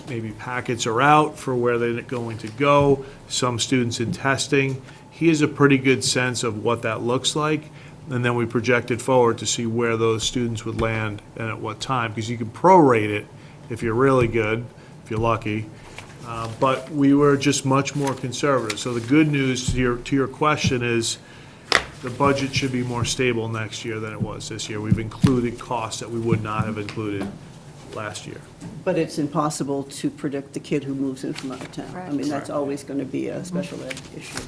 [SPEAKER 3] maybe packets are out for where they're going to go, some students in testing. He has a pretty good sense of what that looks like, and then we projected forward to see where those students would land and at what time, because you can prorate it if you're really good, if you're lucky. But we were just much more conservative. So the good news to your question is the budget should be more stable next year than it was this year. We've included costs that we would not have included last year.
[SPEAKER 6] But it's impossible to predict the kid who moves in from out of town. I mean, that's always going to be a special ed issue.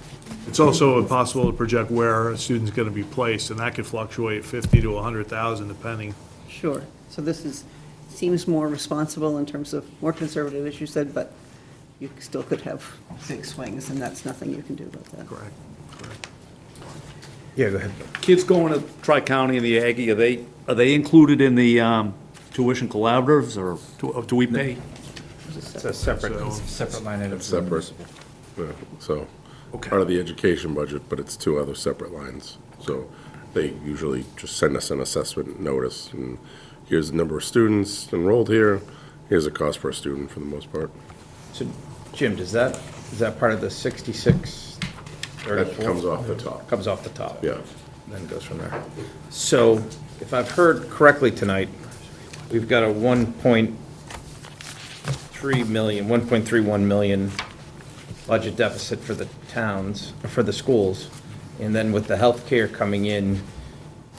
[SPEAKER 3] It's also impossible to project where a student's going to be placed, and that could fluctuate 50 to 100,000 depending.
[SPEAKER 6] Sure. So this seems more responsible in terms of more conservative, as you said, but you still could have big swings, and that's nothing you can do about that.
[SPEAKER 3] Correct.
[SPEAKER 4] Yeah, go ahead.
[SPEAKER 11] Kids going to Tri-County and the Aggie, are they included in the tuition collaboratives, or do we pay?
[SPEAKER 4] It's a separate.
[SPEAKER 5] Separate line item.
[SPEAKER 10] It's separate. Yeah, So, part of the education budget, but it's two other separate lines. So they usually just send us an assessment notice, and here's the number of students enrolled here, here's the cost per student for the most part.
[SPEAKER 4] So, Jim, is that part of the 66?
[SPEAKER 10] That comes off the top.
[SPEAKER 4] Comes off the top?
[SPEAKER 10] Yeah.
[SPEAKER 4] Then goes from there. So, if I've heard correctly tonight, we've got a 1.31 million budget deficit for the towns, for the schools. And then with the healthcare coming in,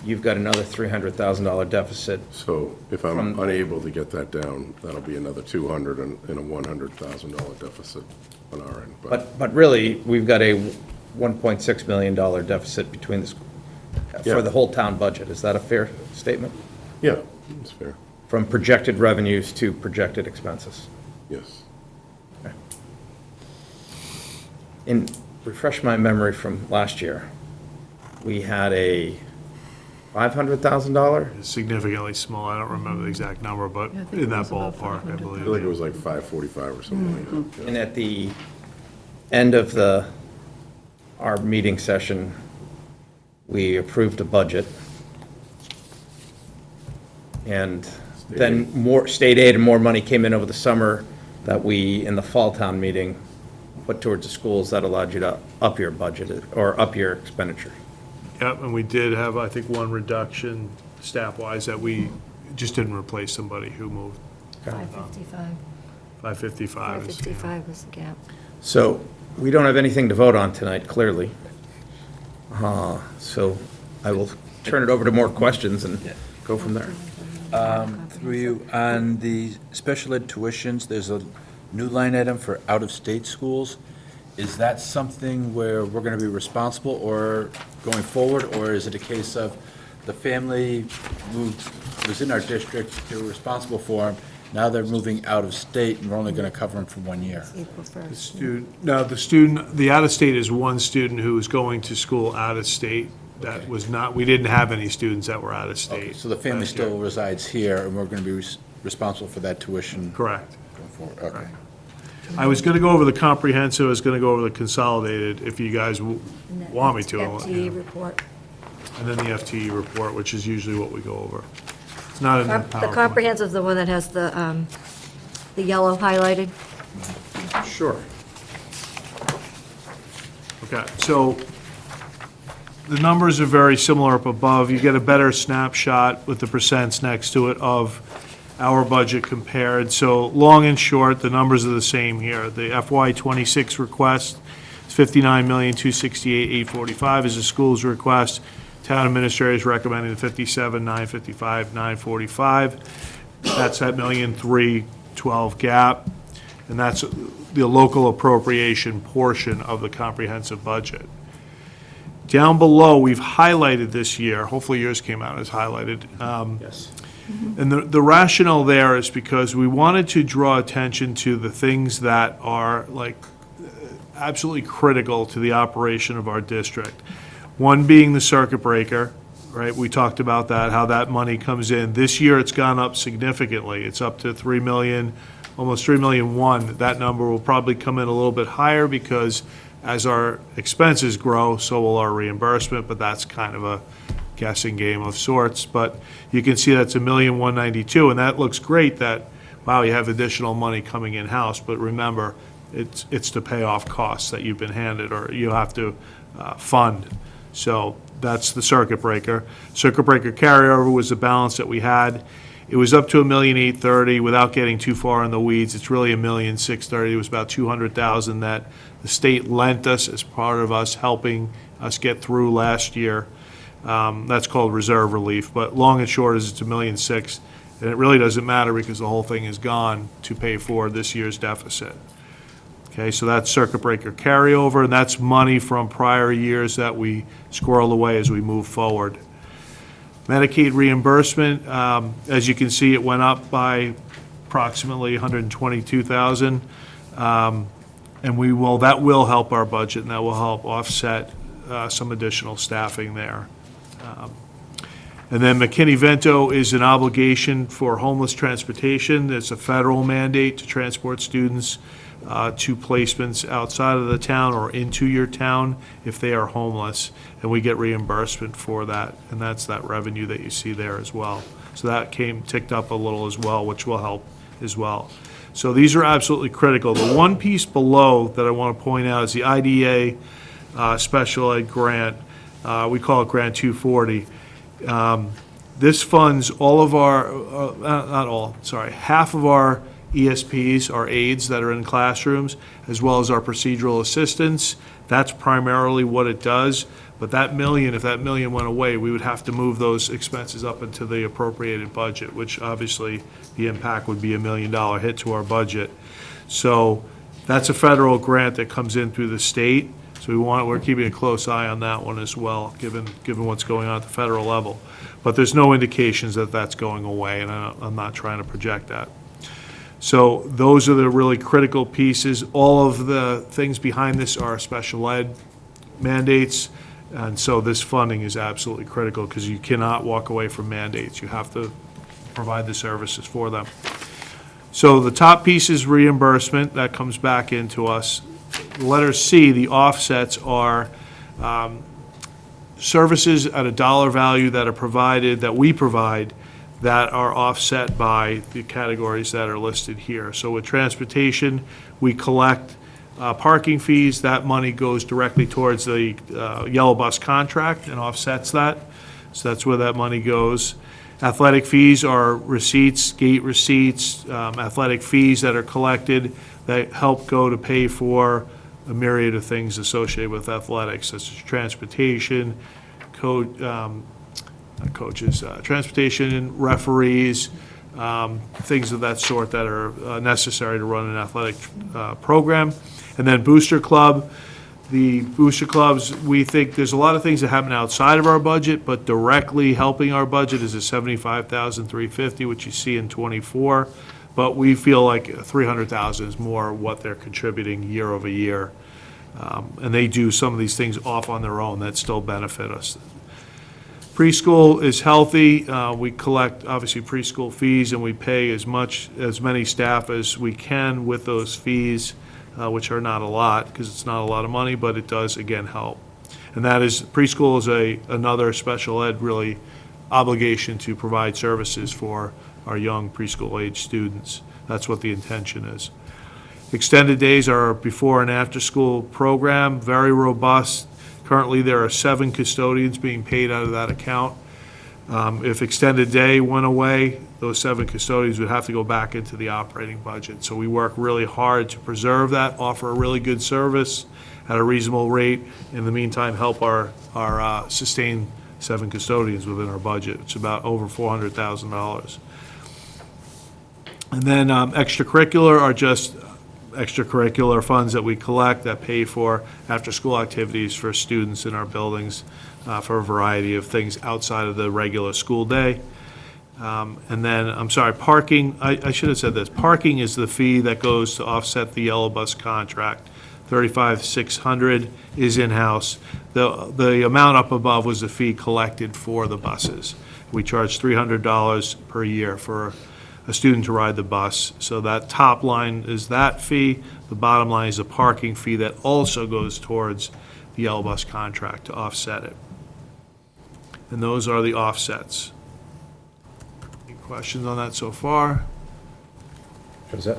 [SPEAKER 4] you've got another $300,000 deficit.
[SPEAKER 10] So if I'm unable to get that down, that'll be another 200 and a $100,000 deficit on our end.
[SPEAKER 4] But really, we've got a $1.6 million deficit between the,
[SPEAKER 10] Yeah.
[SPEAKER 4] for the whole town budget. Is that a fair statement?
[SPEAKER 10] Yeah, that's fair.
[SPEAKER 4] From projected revenues to projected expenses?
[SPEAKER 10] Yes.
[SPEAKER 4] And refresh my memory from last year, we had a $500,000?
[SPEAKER 3] It's significantly small. I don't remember the exact number, but
[SPEAKER 8] Yeah, I think
[SPEAKER 3] in
[SPEAKER 8] it
[SPEAKER 3] that
[SPEAKER 8] was about
[SPEAKER 3] ballpark, I
[SPEAKER 8] 500.
[SPEAKER 10] I feel like
[SPEAKER 3] believe.
[SPEAKER 10] it was like 545 or something like that.
[SPEAKER 4] And at the end of our meeting session, we approved a budget. And then more state aid and more money came in over the summer that we, in the fall town meeting, put towards the schools that allowed you to up your budget or up your expenditure.
[SPEAKER 3] Yep, and we did have, I think, one reduction staff-wise that we just didn't replace somebody who moved.
[SPEAKER 1] 555.
[SPEAKER 3] 555 is.
[SPEAKER 1] 555 was the gap.
[SPEAKER 4] So we don't have anything to vote on tonight, clearly. So I will turn it over to more questions and go from there.
[SPEAKER 5] Through you, on the special ed tuitions, there's a new line item for out-of-state schools. Is that something where we're going to be responsible or going forward, or is it a case of the family was in our district, they were responsible for them, Now they're moving out of state, and we're only going to cover them for 1 year.
[SPEAKER 1] April 1st.
[SPEAKER 3] The out-of-state is one student who is going to school out of state. That was not, we didn't have any students that were out of state.
[SPEAKER 5] So the family
[SPEAKER 3] last year.
[SPEAKER 5] still resides here, and we're going to be responsible for that tuition
[SPEAKER 3] Correct.
[SPEAKER 5] going forward? Okay.
[SPEAKER 3] I was going to go over the comprehensive, I was going to go over the consolidated, if you guys
[SPEAKER 1] And then
[SPEAKER 3] want me to.
[SPEAKER 1] FTE report.
[SPEAKER 3] And then the FTE report, which is usually what we go over. It's not in the
[SPEAKER 1] The
[SPEAKER 3] PowerPoint.
[SPEAKER 1] comprehensive is the one that has the yellow highlighted.
[SPEAKER 3] Sure. Okay, so the numbers are very similar up above. You get a better snapshot with the percents next to it of our budget compared. So long and short, the numbers are the same here. The FY '26 request is $59,268,845 is the school's request. Town administrator is recommending the $57,955, $945. That's that $1,312,000 gap, and that's the local appropriation portion of the comprehensive budget. Down below, we've highlighted this year, hopefully yours came out as highlighted.
[SPEAKER 4] Yes.
[SPEAKER 3] And the rationale there is because we wanted to draw attention to the things that are like absolutely critical to the operation of our district. One being the circuit breaker, right? We talked about that, how that money comes in. This year, it's gone up significantly. It's up to 3 million, almost 3,000,001. That number will probably come in a little bit higher because as our expenses grow, so will our reimbursement, but that's kind of a guessing game of sorts. But you can see that's 1,192,000, and that looks great that, wow, you have additional money coming in-house. But remember, it's to pay off costs that you've been handed or you have to fund. So that's the circuit breaker. Circuit breaker carryover was the balance that we had. It was up to 1,830,000 without getting too far in the weeds. It's really 1,630,000. It was about 200,000 that the state lent us as part of us helping us get through last year. That's called reserve relief, but long and short is it's 1,600,000, and it really doesn't matter because the whole thing is gone to pay for this year's deficit. Okay, so that's circuit breaker carryover, and that's money from prior years that we squirrel away as we move forward. Medicaid reimbursement, as you can see, it went up by approximately 122,000. And that will help our budget, and that will help offset some additional staffing there. And then McKinney-Vento is an obligation for homeless transportation. It's a federal mandate to transport students to placements outside of the town or into your town if they are homeless, and we get reimbursement for that, and that's that revenue that you see there as well. So that ticked up a little as well, which will help as well. So these are absolutely critical. The one piece below that I want to point out is the IDA special ed grant. We call it Grant 240. This funds all of our, half of our ESPs, our aides that are in classrooms, as well as our procedural assistants. That's primarily what it does. But that million, if that million went away, we would have to move those expenses up into the appropriated budget, which obviously the impact would be $1 million hit to our budget. So that's a federal grant that comes in through the state. So we're keeping a close eye on that one as well, given what's going on at the federal level. But there's no indications that that's going away, and I'm not trying to project that. So those are the really critical pieces. All of the things behind this are special ed mandates, and so this funding is absolutely critical because you cannot walk away from mandates. You have to provide the services for them. So the top piece is reimbursement. That comes back into us. Letter C, the offsets are services at a dollar value that are provided, that we provide, that are offset by the categories that are listed here. So with transportation, we collect parking fees. That money goes directly towards the yellow bus contract and offsets that. So that's where that money goes. Athletic fees are receipts, gate receipts, athletic fees that are collected that help go to pay for a myriad of things associated with athletics, such as transportation, transportation, referees, things of that sort that are necessary to run an athletic program. And then Booster Club. The Booster Clubs, we think there's a lot of things that happen outside of our budget, but directly helping our budget is a $75,350, which you see in '24. but we feel like 300,000 is more what they're contributing year over year. And they do some of these things off on their own that still benefit us. Preschool is healthy. We collect, obviously, preschool fees, and we pay as many staff as we can with those fees, which are not a lot, because it's not a lot of money, but it does, again, help. And that is, preschool is another special ed, really, obligation to provide services for our young preschool-age students. That's what the intention is. Extended days are a before and after-school program, very robust. Currently, there are 7 custodians being paid out of that account. If extended day went away, those 7 custodians would have to go back into the operating budget. So we work really hard to preserve that, offer a really good service at a reasonable rate. In the meantime, help our sustain 7 custodians within our budget. It's about over $400,000. And then extracurricular are just extracurricular funds that we collect that pay for after-school activities for students in our buildings for a variety of things outside of the regular school day. And then, I'm sorry, parking, I should have said this. Parking is the fee that goes to offset the yellow bus contract. $35,600 is in-house. The amount up above was the fee collected for the buses. We charge $300 per year for a student to ride the bus. So that top line is that fee. The bottom line is a parking fee that also goes towards the yellow bus contract to offset it. And those are the offsets. Any questions on that so far?
[SPEAKER 4] What is that?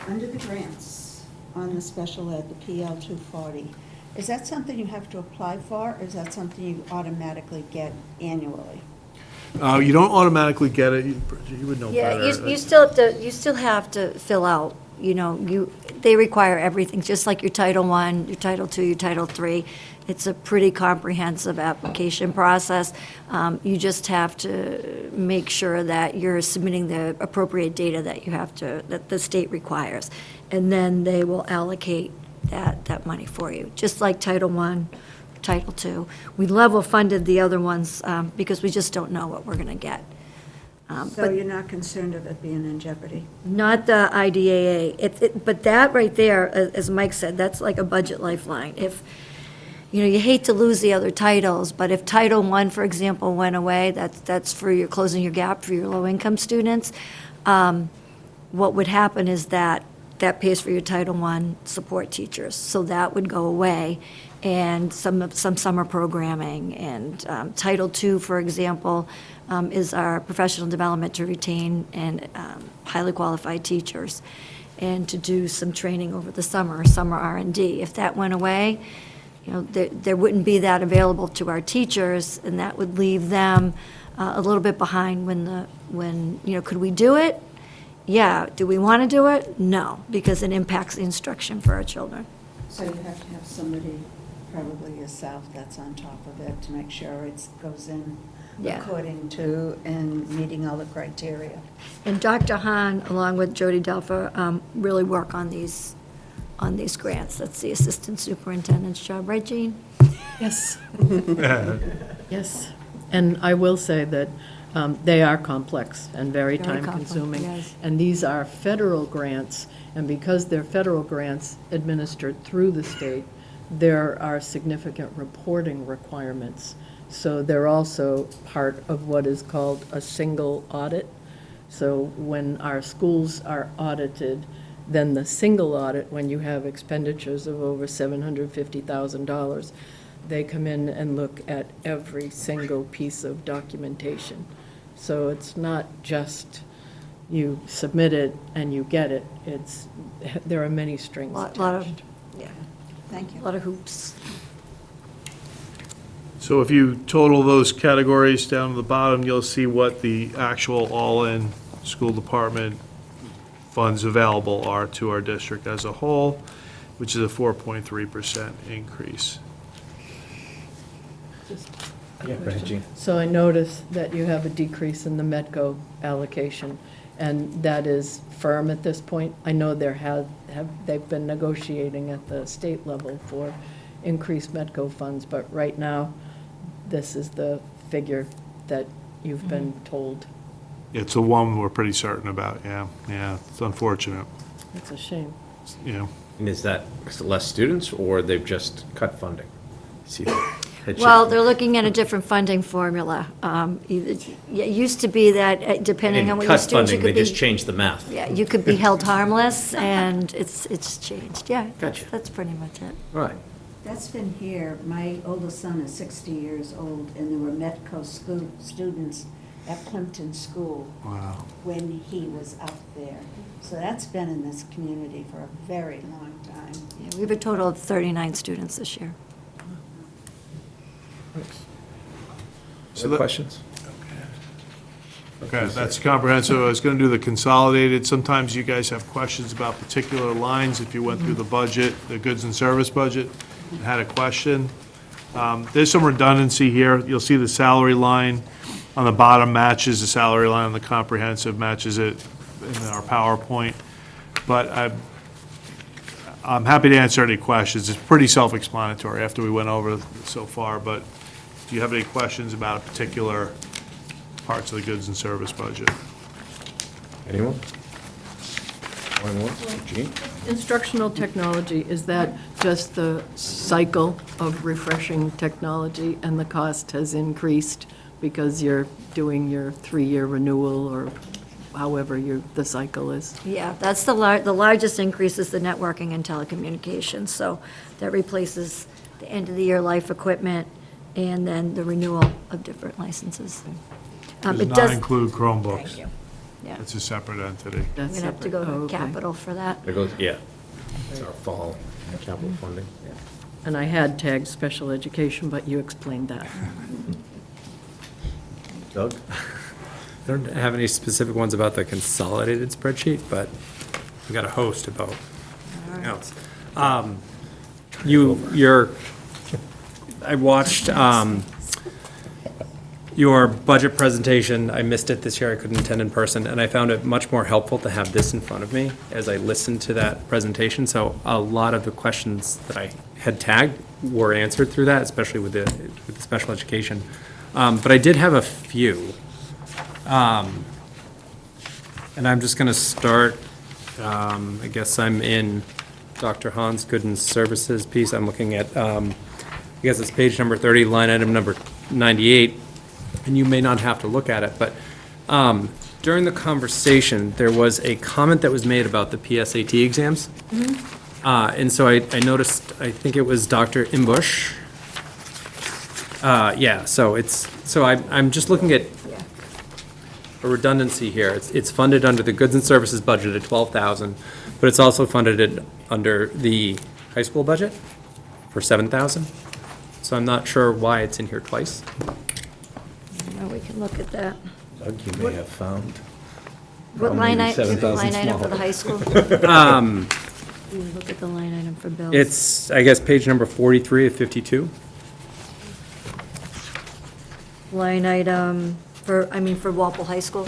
[SPEAKER 7] Under the grants on the special ed, the PL 240, is that something you have to apply for, or is that something you automatically get annually?
[SPEAKER 3] You don't automatically get it. You would know
[SPEAKER 1] Yeah,
[SPEAKER 3] better.
[SPEAKER 1] you still have to fill out, they require everything, just like your Title I, your Title II, your Title III. It's a pretty comprehensive application process. You just have to make sure that you're submitting the appropriate data that the state requires. And then they will allocate that money for you, just like Title I, Title II. We level funded the other ones because we just don't know what we're going to get.
[SPEAKER 7] So you're not concerned of it being in jeopardy?
[SPEAKER 1] Not the IDAA. But that right there, as Mike said, that's like a budget lifeline. If, you hate to lose the other titles, but if Title I, for example, went away, that's for your closing your gap for your low-income students, what would happen is that pays for your Title I support teachers. So that would go away, and some summer programming. And Title II, for example, is our professional development to retain and highly qualified teachers, and to do some training over the summer R&D. If that went away, there wouldn't be that available to our teachers, and that would leave them a little bit behind when could we do it? Yeah. Do we want to do it? No, because it impacts the instruction for our children.
[SPEAKER 7] So you have to have somebody, probably yourself, that's on top of it to make sure it goes in
[SPEAKER 1] Yeah.
[SPEAKER 7] according to and meeting all the criteria.
[SPEAKER 1] And Dr. Hahn, along with Jody Delfer, really work on these grants. That's the assistant superintendent's job, right, Jean?
[SPEAKER 8] Yes. Yes. And I will say that they are complex and very
[SPEAKER 1] Very complex,
[SPEAKER 8] time-consuming.
[SPEAKER 1] yes.
[SPEAKER 8] And these are federal grants, and because they're federal grants administered through the state, there are significant reporting requirements. So they're also part of what is called a single audit. So when our schools are audited, then the single audit, when you have expenditures of over $750,000, they come in and look at every single piece of documentation. So it's not just you submit it and you get it. There are many strings
[SPEAKER 1] Lot of,
[SPEAKER 8] attached.
[SPEAKER 1] yeah,
[SPEAKER 7] Thank you.
[SPEAKER 1] a lot of hoops.
[SPEAKER 3] So if you total those categories down to the bottom, you'll see what the actual all-in school department funds available are to our district as a whole, which is a 4.3% increase.
[SPEAKER 4] Yeah, go ahead, Jean.
[SPEAKER 8] So I noticed that you have a decrease in the Medco allocation, and that is firm at this point. I know they've been negotiating at the state level for increased Medco funds, but right now, this is the figure that you've been told.
[SPEAKER 3] It's the one we're pretty certain about, yeah, it's unfortunate,
[SPEAKER 8] That's a shame.
[SPEAKER 3] yeah.
[SPEAKER 4] And is that less students, or they've just cut funding? See, it
[SPEAKER 1] Well,
[SPEAKER 4] should-
[SPEAKER 1] they're looking at a different funding formula. It used to be that depending on what your
[SPEAKER 4] cut
[SPEAKER 1] students, you
[SPEAKER 4] funding, they
[SPEAKER 1] could
[SPEAKER 4] just
[SPEAKER 1] be,
[SPEAKER 4] changed the math.
[SPEAKER 1] yeah, you could be held harmless, and it's changed, yeah.
[SPEAKER 4] Gotcha.
[SPEAKER 1] That's pretty much it.
[SPEAKER 4] Right.
[SPEAKER 7] That's been here. My oldest son is 60 years old, and there were Metco school students at Plimpton School
[SPEAKER 3] Wow.
[SPEAKER 7] when he was up there. So that's been in this community for a very long time.
[SPEAKER 1] Yeah, we have a total of 39 students this year.
[SPEAKER 4] Other questions?
[SPEAKER 3] Okay, that's comprehensive. I was going to do the consolidated. Sometimes you guys have questions about particular lines. If you went through the budget, the goods and service budget, and had a question. There's some redundancy here. You'll see the salary line on the bottom matches the salary line on the comprehensive, matches it in our PowerPoint. But I'm happy to answer any questions. It's pretty self-explanatory after we went over so far, but do you have any questions about particular parts of the goods and service budget?
[SPEAKER 4] Anyone? Going once? Jean?
[SPEAKER 8] Instructional technology, is that just the cycle of refreshing technology and the cost has increased because you're doing your 3-year renewal or however the cycle is?
[SPEAKER 1] Yeah, that's the largest increase is the networking and telecommunications. So that replaces the end-of-the-year life equipment and then the renewal of different licenses.
[SPEAKER 3] Does
[SPEAKER 1] It
[SPEAKER 3] not
[SPEAKER 1] does.
[SPEAKER 3] include Chromebooks.
[SPEAKER 1] Thank you. Yeah,
[SPEAKER 3] It's a separate entity.
[SPEAKER 1] I'm
[SPEAKER 8] That's
[SPEAKER 1] gonna have to
[SPEAKER 8] separate.
[SPEAKER 1] go
[SPEAKER 8] Oh,
[SPEAKER 1] to
[SPEAKER 8] okay.
[SPEAKER 1] capital for that.
[SPEAKER 4] There goes, yeah. It's our fall capital funding.
[SPEAKER 8] And I had tagged special education, but you explained that.
[SPEAKER 4] Doug?
[SPEAKER 12] I don't have any specific ones about the consolidated spreadsheet, but we got a host about something else. I watched your budget presentation. I missed it this year. I couldn't attend in person, and I found it much more helpful to have this in front of me as I listened to that presentation. So a lot of the questions that I had tagged were answered through that, especially with the special education. But I did have a few. And I'm just going to start, I guess I'm in Dr. Hahn's Goods and Services piece. I'm looking at, I guess it's page number 30, line item number 98. And you may not have to look at it, but during the conversation, there was a comment that was made about the PSAT exams. And so I noticed, I think it was Dr. Imbush. Yeah, so I'm just looking at a redundancy here. It's funded under the goods and services budget at 12,000, but it's also funded under the high school budget for 7,000. So I'm not sure why it's in here twice.
[SPEAKER 1] Now we can look at that.
[SPEAKER 4] Doug, you may have found.
[SPEAKER 1] What line
[SPEAKER 4] maybe
[SPEAKER 1] item,
[SPEAKER 4] 7,000
[SPEAKER 1] item for the
[SPEAKER 4] smaller.
[SPEAKER 1] high school? You look at the line item for bills.
[SPEAKER 12] It's, I guess, page number 43 of 52.
[SPEAKER 1] Line item for Walpole High School?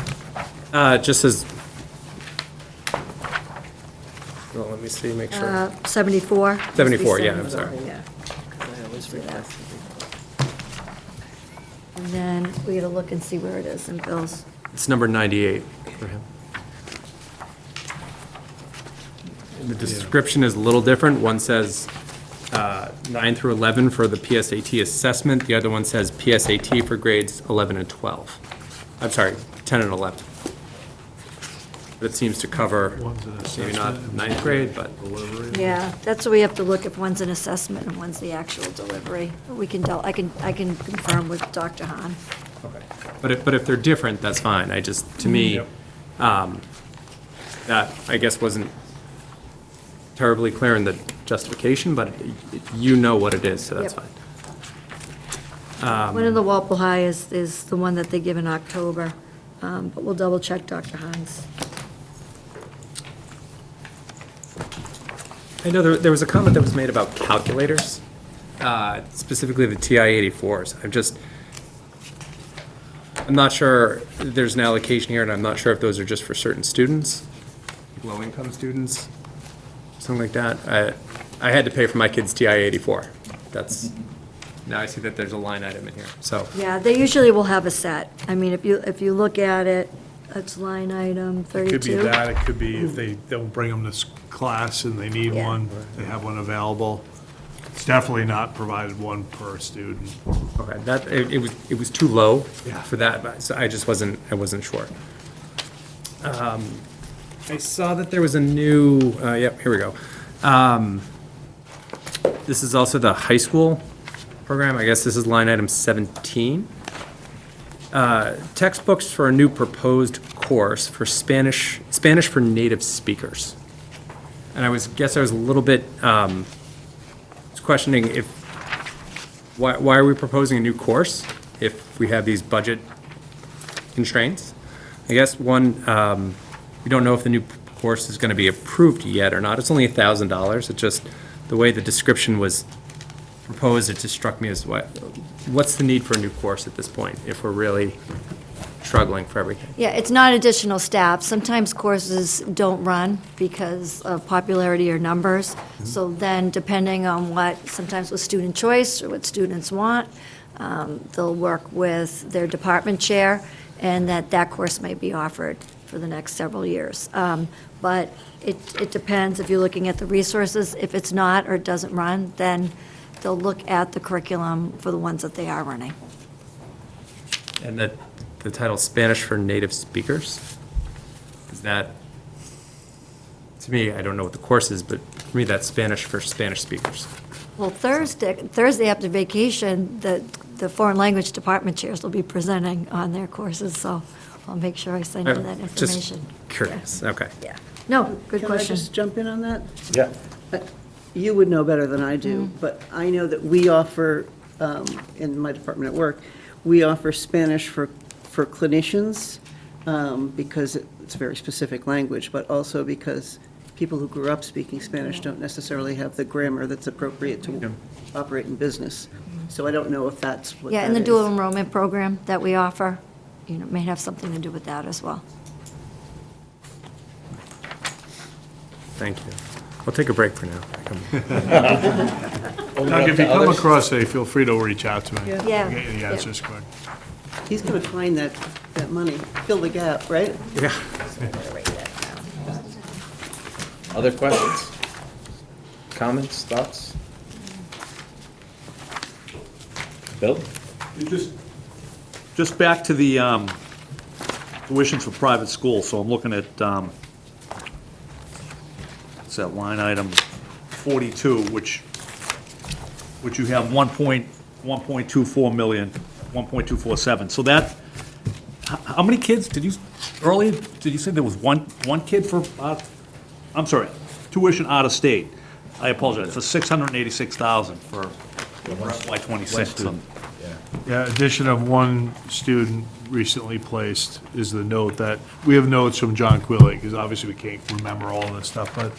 [SPEAKER 12] It just says, well, let me see, make sure.
[SPEAKER 1] 74?
[SPEAKER 12] 74, yeah, I'm sorry.
[SPEAKER 1] Yeah. And then we gotta look and see where it is in bills.
[SPEAKER 12] It's number 98 for him. The description is a little different. One says 9 through 11 for the PSAT assessment. The other one says PSAT for grades 11 and 12. I'm sorry, 10 and 11. But it seems to cover,
[SPEAKER 3] One's an
[SPEAKER 12] maybe not
[SPEAKER 3] assessment,
[SPEAKER 12] ninth grade, but
[SPEAKER 1] Yeah, that's what we have to look if one's an assessment and one's the actual delivery. We can, I can confirm with Dr. Hahn.
[SPEAKER 12] But if they're different, that's fine. I just, to me, that, I guess, wasn't terribly clear in the justification, but you know what it is, so that's
[SPEAKER 1] Yep.
[SPEAKER 12] fine.
[SPEAKER 1] One of the Walpole High is the one that they give in October, but we'll double check Dr. Hahn's.
[SPEAKER 12] I know there was a comment that was made about calculators, specifically the TI-84s. I'm not sure, there's an allocation here, and I'm not sure if those are just for certain students, low-income students, something like that. I had to pay for my kid's TI-84. Now I see that there's a line item in here, so.
[SPEAKER 1] Yeah, they usually will have a set. I mean, if you look at it, That's line item
[SPEAKER 3] It could be
[SPEAKER 1] 32.
[SPEAKER 3] that, it could be if they don't bring them to class and they need
[SPEAKER 1] Yeah.
[SPEAKER 3] one, they have one available. It's definitely not provided one per student.
[SPEAKER 12] Okay, it was too low
[SPEAKER 3] Yeah.
[SPEAKER 12] for that, but so I wasn't sure. I saw that there was a new, yep, here we go. This is also the high school program, I guess this is line item 17. Textbooks for a new proposed course for Spanish for native speakers. And I was a little bit, was questioning why are we proposing a new course if we have these budget constraints? I guess one, we don't know if the new course is going to be approved yet or not. It's only $1,000. It's just the way the description was proposed, it just struck me as what's the need for a new course at this point if we're really struggling for everything?
[SPEAKER 1] Yeah, it's not additional staff. Sometimes courses don't run because of popularity or numbers. So then, depending on sometimes with student choice or what students want, they'll work with their department chair, and that course may be offered for the next several years. But it depends if you're looking at the resources. If it's not or it doesn't run, then they'll look at the curriculum for the ones that they are running.
[SPEAKER 12] And the title Spanish for native speakers, is that, to me, I don't know what the course is, but for me, that's Spanish for Spanish speakers.
[SPEAKER 1] Well, Thursday after vacation, the foreign language department chairs will be presenting on their courses, so I'll make sure I send you that
[SPEAKER 12] Just
[SPEAKER 1] information.
[SPEAKER 12] curious, okay.
[SPEAKER 1] Yeah. No, good
[SPEAKER 6] Can I
[SPEAKER 1] question.
[SPEAKER 6] just jump in on that?
[SPEAKER 4] Yeah.
[SPEAKER 6] You would know better than I do, but I know that we offer, in my department at work, we offer Spanish for clinicians, because it's a very specific language, but also because people who grew up speaking Spanish don't necessarily have the grammar that's appropriate to operate in business. So I don't know if that's what
[SPEAKER 1] Yeah,
[SPEAKER 6] that
[SPEAKER 1] and the
[SPEAKER 6] is.
[SPEAKER 1] dual enrollment program that we offer, may have something to do with that as well.
[SPEAKER 12] Thank you. We'll take a break for now.
[SPEAKER 3] Doug, if you come across a, feel free to reach out to me.
[SPEAKER 6] Yeah.
[SPEAKER 1] Yeah.
[SPEAKER 3] I'll get you the
[SPEAKER 1] Yeah.
[SPEAKER 3] answers quick.
[SPEAKER 6] He's going to find that money, fill the gap, right?
[SPEAKER 12] Yeah.
[SPEAKER 4] Other questions? Comments, thoughts? Bill?
[SPEAKER 9] Just back to the tuitions for private schools, so I'm looking at, what's that line item 42, which you have 1.24 million, 1.247. So that, how many kids, did you say there was one kid for, I'm sorry, tuition out of state? I apologize, for 686,000 for FY '26.
[SPEAKER 3] Yeah, addition of one student recently placed is the note that, we have notes from John Quilly, because obviously we can't remember all of this stuff, but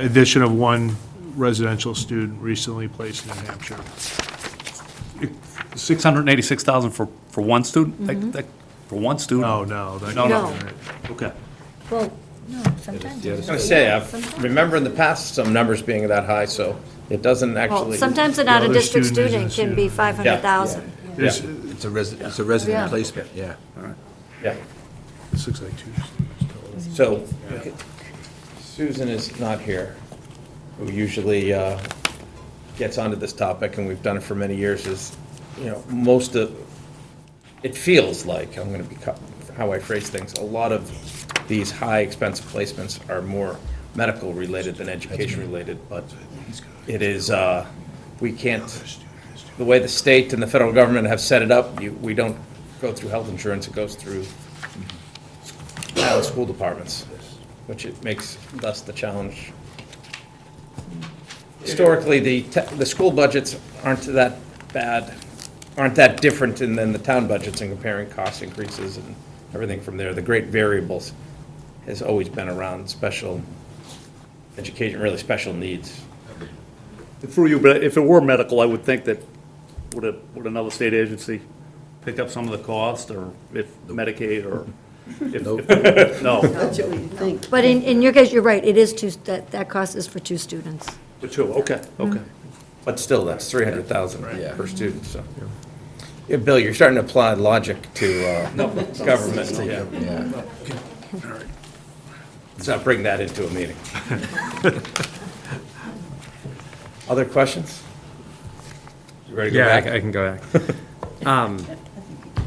[SPEAKER 3] addition of one residential student recently placed in New Hampshire.
[SPEAKER 9] 686,000 for one student? For one student?
[SPEAKER 3] No.
[SPEAKER 1] No.
[SPEAKER 9] Okay.
[SPEAKER 1] Well, no, sometimes.
[SPEAKER 4] I was going to say, I remember in the past some numbers being that high, so it doesn't
[SPEAKER 1] Well,
[SPEAKER 4] actually.
[SPEAKER 1] sometimes an
[SPEAKER 3] The other
[SPEAKER 1] out-of-district
[SPEAKER 3] student is a
[SPEAKER 1] student can be
[SPEAKER 3] student.
[SPEAKER 1] 500,000.
[SPEAKER 3] This,
[SPEAKER 5] It's a
[SPEAKER 1] Yeah.
[SPEAKER 5] resident placement, yeah.
[SPEAKER 4] Yeah.
[SPEAKER 3] this looks like two students.
[SPEAKER 4] So Susan is not here, who usually gets onto this topic, and we've done it for many years, is, most of, it feels like, I'm going to be, how I phrase things, a lot of these high expensive placements are more medical related than education related, but it is, we can't, the way the state and the federal government have set it up, we don't go through health insurance, it goes through town school departments, which it makes thus the challenge. Historically, the school budgets aren't that bad, aren't that different than the town budgets in comparing cost increases and everything from there. The great variables has always been around special education, really special needs.
[SPEAKER 9] Through you, but if it were medical, I would think that, would another state agency pick up some of the cost, or if Medicaid, or if, no,
[SPEAKER 6] That's what you think.
[SPEAKER 1] But in your case, you're right, it is that cost is for two students.
[SPEAKER 9] for two, okay.
[SPEAKER 4] But still, that's 300,000
[SPEAKER 5] Yeah.
[SPEAKER 4] per student, so. Yeah, Bill, you're starting to apply logic to government, yeah. Let's not bring that into a meeting. Other questions? You ready to go
[SPEAKER 12] Yeah,
[SPEAKER 4] back?
[SPEAKER 12] I can go back. I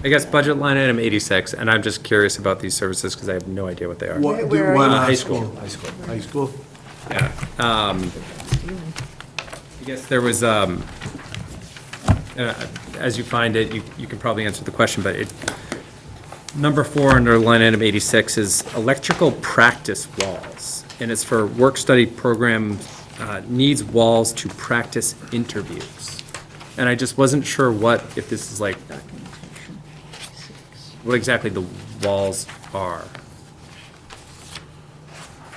[SPEAKER 12] guess budget line item 86, and I'm just curious about these services because I have no idea what they are.
[SPEAKER 3] What,
[SPEAKER 1] Where are
[SPEAKER 3] what,
[SPEAKER 1] you?
[SPEAKER 3] high school? High school?
[SPEAKER 12] Yeah. I guess there was, as you find it, you can probably answer the question, but number 4 under line item 86 is electrical practice walls. And it's for work-study program, needs walls to practice interviews. And I just wasn't sure if this is like, what exactly the walls are.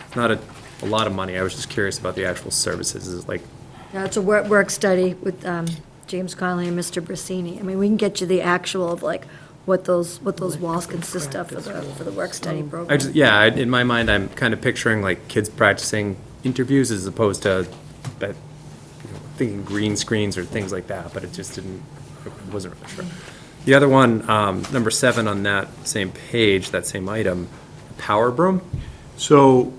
[SPEAKER 12] It's not a lot of money. I was just curious about the actual services. Is it like,
[SPEAKER 1] Yeah, it's a work study with James Conley and Mr. Brasini. I mean, we can get you the actual of like what those walls consist of for the work study program.
[SPEAKER 12] in my mind, I'm kind of picturing like kids practicing interviews as opposed to thinking green screens or things like that, but it wasn't really sure. The other one, number 7 on that same page, that same item, power broom.
[SPEAKER 3] So,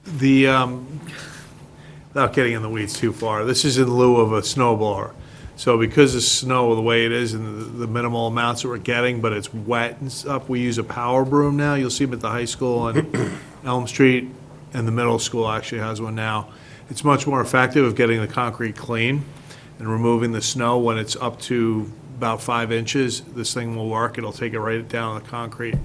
[SPEAKER 3] without getting in the weeds too far, this is in lieu of a snow blower. So because of snow, the way it is and the minimal amounts that we're getting, but it's wet and stuff, we use a power broom now. You'll see them at the high school on Elm Street, and the middle school actually has one now. It's much more effective of getting the concrete clean and removing the snow when it's up to about 5 inches. This thing will work. It'll take it right down the concrete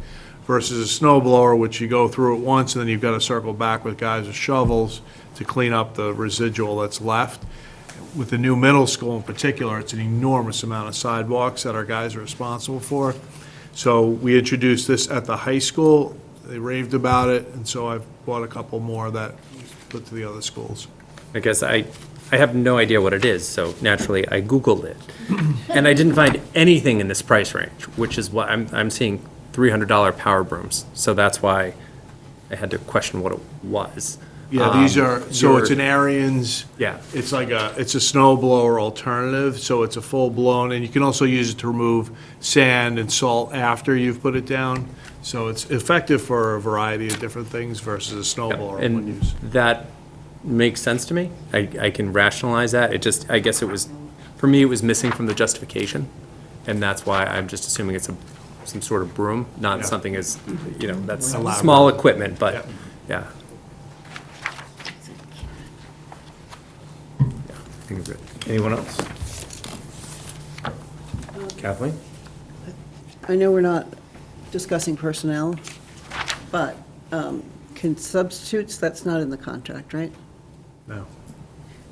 [SPEAKER 3] versus a snow blower, which you go through it once and then you've got to circle back with guys with shovels to clean up the residual that's left. With the new middle school in particular, it's an enormous amount of sidewalks that our guys are responsible for. So we introduced this at the high school. They raved about it, and so I've bought a couple more that we put to the other schools.
[SPEAKER 12] I guess I have no idea what it is, so naturally I Googled it. And I didn't find anything in this price range, which is why I'm seeing $300 power brooms. So that's why I had to question what it was.
[SPEAKER 3] Yeah, these are, so it's an Ariens.
[SPEAKER 12] Yeah.
[SPEAKER 3] It's like it's a snow blower alternative, so it's a full-blown, and you can also use it to remove sand and salt after you've put it down. So it's effective for a variety of different things versus a snow blower when
[SPEAKER 12] And
[SPEAKER 3] used.
[SPEAKER 12] that makes sense to me. I can rationalize that. I guess it was, for me, it was missing from the justification. And that's why I'm just assuming it's some sort of broom, not
[SPEAKER 3] Yeah.
[SPEAKER 12] something as, that's
[SPEAKER 3] Elaborate.
[SPEAKER 12] small equipment, but, yeah. I think it's good.
[SPEAKER 4] Anyone else? Kathleen?
[SPEAKER 6] I know we're not discussing personnel, but can substitutes, that's not in the contract, right?
[SPEAKER 3] No.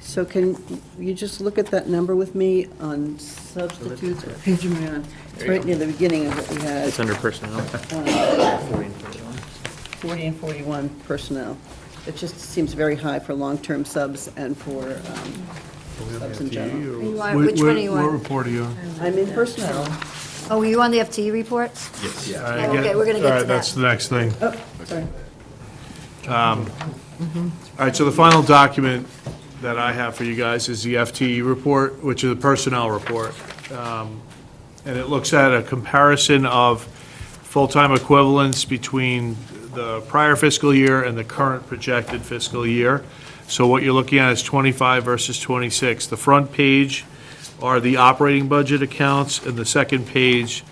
[SPEAKER 6] So can you just look at that number with me on substitutes? What page am I on? It's right near the beginning of what we had.
[SPEAKER 12] It's under personnel.
[SPEAKER 6] 40 and 41 personnel. It just seems very high for long-term subs and for subs in general.
[SPEAKER 1] You want- which one are you
[SPEAKER 3] What
[SPEAKER 1] on?
[SPEAKER 3] report are you on?
[SPEAKER 6] I'm in personnel.
[SPEAKER 1] Oh, were you on the FTE report?
[SPEAKER 3] All right,
[SPEAKER 1] Okay, we're gonna get
[SPEAKER 3] all right,
[SPEAKER 1] to
[SPEAKER 3] that's
[SPEAKER 1] that.
[SPEAKER 3] the next thing.
[SPEAKER 6] Oh, sorry.
[SPEAKER 3] All right, so the final document that I have for you guys is the FTE report, which is a personnel report. And it looks at a comparison of full-time equivalents between the prior fiscal year and the current projected fiscal year. So what you're looking at is 25 versus 26. The front page are the operating budget accounts, and the second page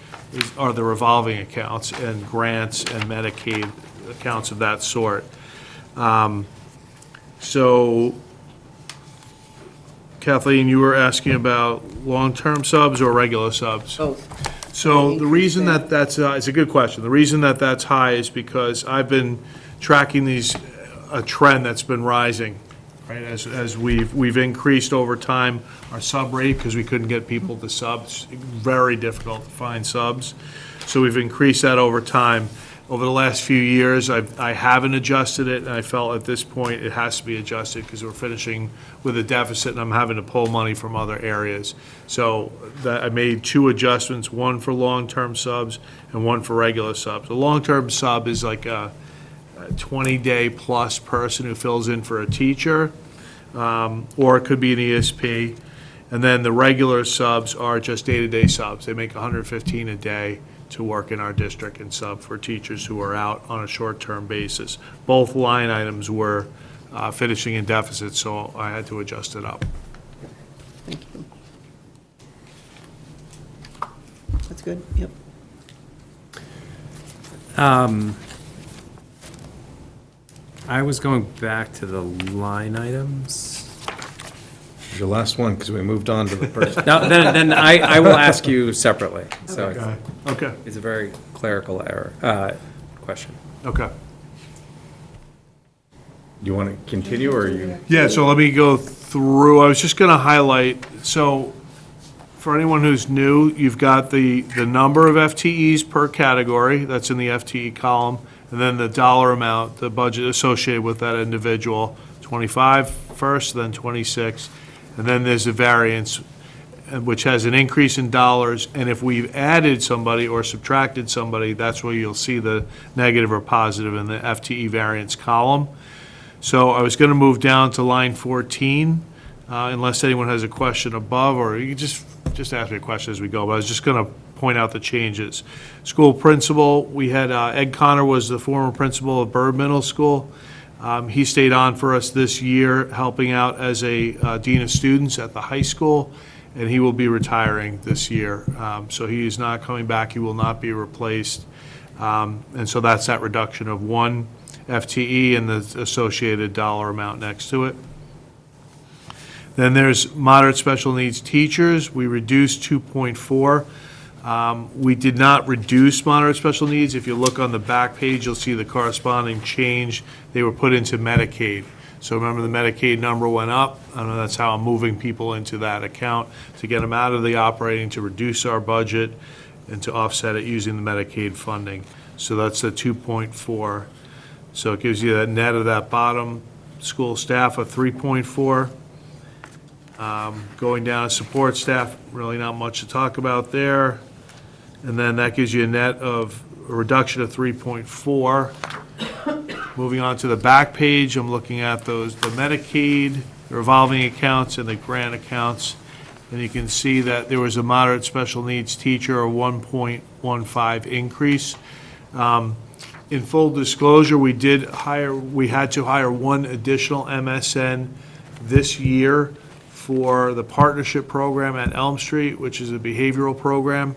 [SPEAKER 3] are the revolving accounts and grants and Medicaid accounts of that sort. So Kathleen, you were asking about long-term subs or regular subs?
[SPEAKER 6] Both.
[SPEAKER 3] So the reason that that's, it's a good question. The reason that that's high is because I've been tracking a trend that's been rising, right? As we've increased over time our sub rate because we couldn't get people to subs. Very difficult to find subs. So we've increased that over time. Over the last few years, I haven't adjusted it, and I felt at this point it has to be adjusted because we're finishing with a deficit and I'm having to pull money from other areas. So I made 2 adjustments, one for long-term subs and one for regular subs. A long-term sub is like a 20-day plus person who fills in for a teacher, or it could be an ESP. And then the regular subs are just day-to-day subs. They make 115 a day to work in our district and sub for teachers who are out on a short-term basis. Both line items were finishing in deficit, so I had to adjust it up.
[SPEAKER 6] Thank you. That's good, yep.
[SPEAKER 12] I was going back to the line items.
[SPEAKER 4] Your last one, because we moved on to the first.
[SPEAKER 12] No, then I will ask you separately. So
[SPEAKER 3] Okay,
[SPEAKER 12] it's a very clerical error, question.
[SPEAKER 3] okay.
[SPEAKER 4] You want to continue, or you?
[SPEAKER 3] Yeah, so let me go through, I was just gonna highlight, so for anyone who's new, you've got the number of FTEs per category, that's in the FTE column, and then the dollar amount, the budget associated with that individual, 25 first, then 26, and then there's a variance, which has an increase in dollars, and if we've added somebody or subtracted somebody, that's where you'll see the negative or positive in the FTE variance column. So I was going to move down to line 14, unless anyone has a question above, or you can just ask me a question as we go, but I was just going to point out the changes. School principal, we had Ed Connor was the former principal of Byrd Middle School. He stayed on for us this year, helping out as a dean of students at the high school, and he will be retiring this year. So he is not coming back, he will not be replaced. And so that's that reduction of 1 FTE and the associated dollar amount next to it. Then there's moderate special needs teachers. We reduced 2.4. We did not reduce moderate special needs. If you look on the back page, you'll see the corresponding change. They were put into Medicaid. So remember, the Medicaid number went up. I know that's how I'm moving people into that account, to get them out of the operating, to reduce our budget, and to offset it using the Medicaid funding. So that's the 2.4. So it gives you that net of that bottom school staff of 3.4. Going down to support staff, really not much to talk about there. And then that gives you a net of a reduction of 3.4. Moving on to the back page, I'm looking at the Medicaid, the revolving accounts, and the grant accounts. And you can see that there was a moderate special needs teacher, a 1.15 increase. In full disclosure, we had to hire one additional MSN this year for the partnership program at Elm Street, which is a behavioral program.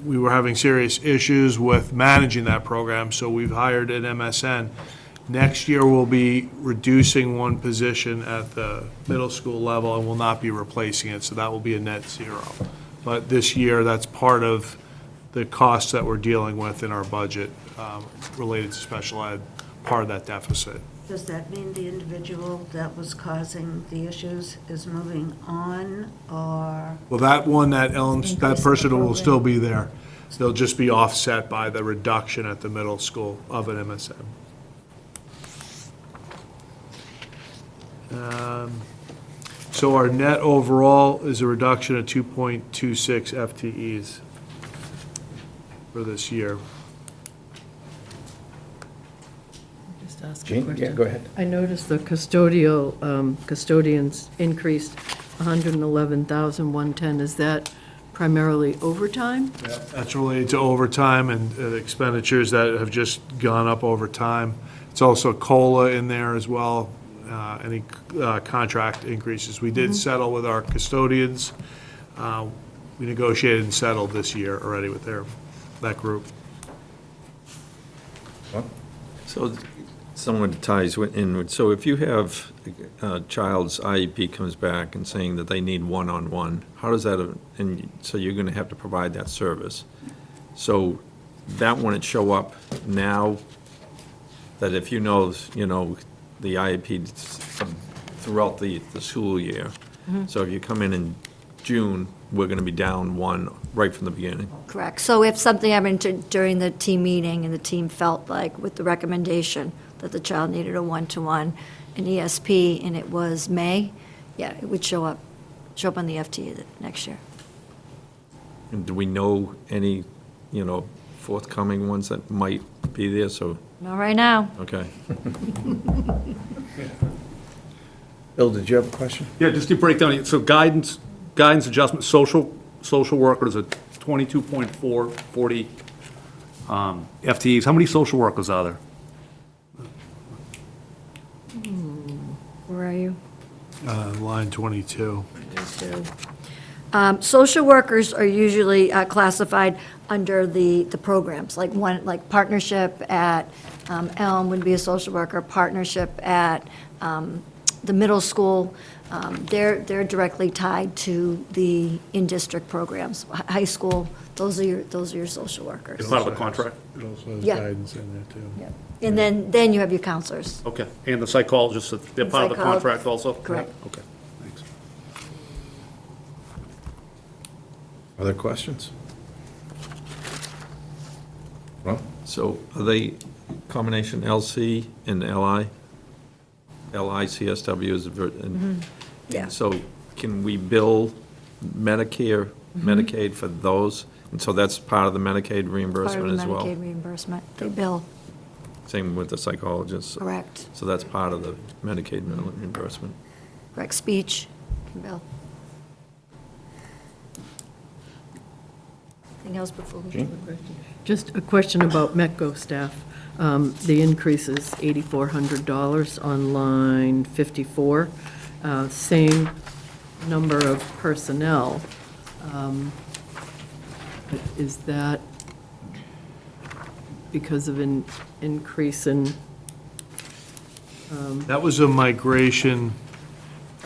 [SPEAKER 3] We were having serious issues with managing that program, so we've hired an MSN. Next year, we'll be reducing one position at the middle school level and will not be replacing it, so that will be a net zero. But this year, that's part of the costs that we're dealing with in our budget related to special ed, part of that deficit.
[SPEAKER 7] Does that mean the individual that was causing the issues is moving on, or?
[SPEAKER 3] Well, that one, that
[SPEAKER 7] Increase
[SPEAKER 3] person
[SPEAKER 7] in the
[SPEAKER 3] will still
[SPEAKER 7] program.
[SPEAKER 3] be there. They'll just be offset by the reduction at the middle school of an MSM. So our net overall is a reduction of 2.26 FTEs for this year.
[SPEAKER 8] Just ask a
[SPEAKER 4] Jean?
[SPEAKER 8] question.
[SPEAKER 4] Yeah, go ahead.
[SPEAKER 8] I noticed the custodians increased 111,110. Is that primarily overtime?
[SPEAKER 3] That's related to overtime and expenditures that have just gone up over time. It's also COLA in there as well, any contract increases. We did settle with our custodians. We negotiated and settled this year already with that group.
[SPEAKER 2] So someone ties in, so if you have a child's IEP comes back and saying that they need one-on-one, how does that, and so you're going to have to provide that service. So that wouldn't show up now, that if you know, the IEP throughout the school year. So if you come in June, we're going to be down one right from the beginning.
[SPEAKER 1] Correct. So if something happened during the team meeting and the team felt like with the recommendation that the child needed a one-to-one, an ESP, and it was May, yeah, it would show up on the FTE next year.
[SPEAKER 2] And do we know any, forthcoming ones that might be there? So,
[SPEAKER 1] Not right now.
[SPEAKER 2] okay.
[SPEAKER 4] Bill, did you have a question?
[SPEAKER 11] Yeah, just to break down, so guidance adjustment, social workers at 22.440 FTEs. How many social workers are there?
[SPEAKER 1] Where are you?
[SPEAKER 3] Line 22.
[SPEAKER 1] Social workers are usually classified under the programs, like partnership at Elm would be a social worker, partnership at the middle school. They're directly tied to the in-district programs. High school, those are your social workers.
[SPEAKER 11] It's part of the contract?
[SPEAKER 3] It also has
[SPEAKER 1] Yeah.
[SPEAKER 3] guidance in there, too.
[SPEAKER 1] Yep. And then you have your counselors.
[SPEAKER 11] Okay, and the psychologists, they're part of the
[SPEAKER 1] Psycholo-
[SPEAKER 11] contract also?
[SPEAKER 1] Correct.
[SPEAKER 11] Okay, thanks.
[SPEAKER 4] Other questions? Ron?
[SPEAKER 2] So are they combination LC and LI? LICSW is,
[SPEAKER 1] Yeah.
[SPEAKER 2] so can we bill Medicare, Medicaid for those? And so that's part of the Medicaid
[SPEAKER 1] Part of
[SPEAKER 2] reimbursement
[SPEAKER 1] the
[SPEAKER 2] as well?
[SPEAKER 1] Medicaid reimbursement. They bill,
[SPEAKER 2] Same with the psychologists?
[SPEAKER 1] correct.
[SPEAKER 2] So that's part of the Medicaid reimbursement?
[SPEAKER 1] Correct. Speech can bill. Anything else before we?
[SPEAKER 8] Just a question about METCO staff. The increase is $8,400 on line 54. Same number of personnel. Is that because of an increase in,
[SPEAKER 3] That was a migration.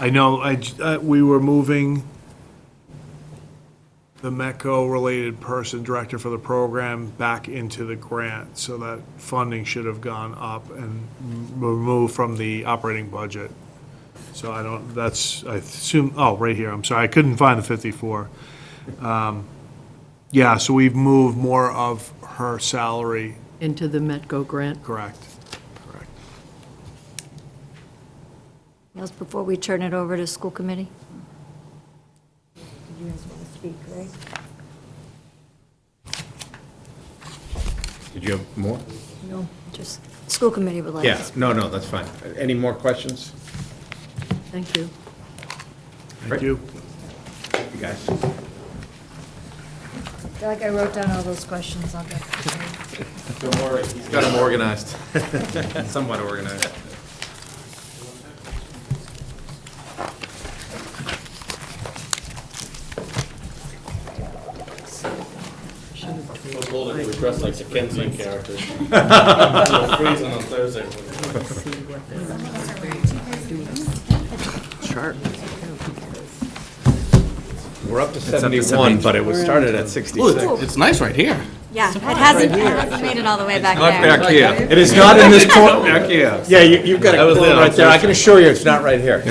[SPEAKER 3] I know, we were moving the METCO-related person, director for the program, back into the grant, so that funding should have gone up and removed from the operating budget. So I assume, oh, right here, I'm sorry, I couldn't find the 54. Yeah, so we've moved more of her salary,
[SPEAKER 8] into the METCO grant?
[SPEAKER 3] correct.
[SPEAKER 1] Anything else before we turn it over to school committee? Did you guys want to speak, Greg?
[SPEAKER 4] Did you have more?
[SPEAKER 1] No, just, school committee would like to
[SPEAKER 4] Yeah,
[SPEAKER 1] speak.
[SPEAKER 4] no, that's fine. Any more questions?
[SPEAKER 8] Thank you.
[SPEAKER 3] Thank you.
[SPEAKER 4] You guys?
[SPEAKER 1] I feel like I wrote down all those questions. I'll get.
[SPEAKER 12] Don't worry, he's got them organized. Somewhat organized.
[SPEAKER 13] I was told it was dressed like the Kensington characters. Freezing on Thursday.
[SPEAKER 4] Chart. We're up to 71, but it was started at 66.
[SPEAKER 13] It's nice right here.
[SPEAKER 14] Yeah, it hasn't made it all the way back
[SPEAKER 2] Not
[SPEAKER 14] there.
[SPEAKER 2] back here.
[SPEAKER 4] It is not in this corner.
[SPEAKER 2] Back here.
[SPEAKER 4] Yeah, you've got
[SPEAKER 2] I
[SPEAKER 4] a
[SPEAKER 2] was
[SPEAKER 4] clue
[SPEAKER 2] there,
[SPEAKER 4] right there. I can assure you, it's not right here.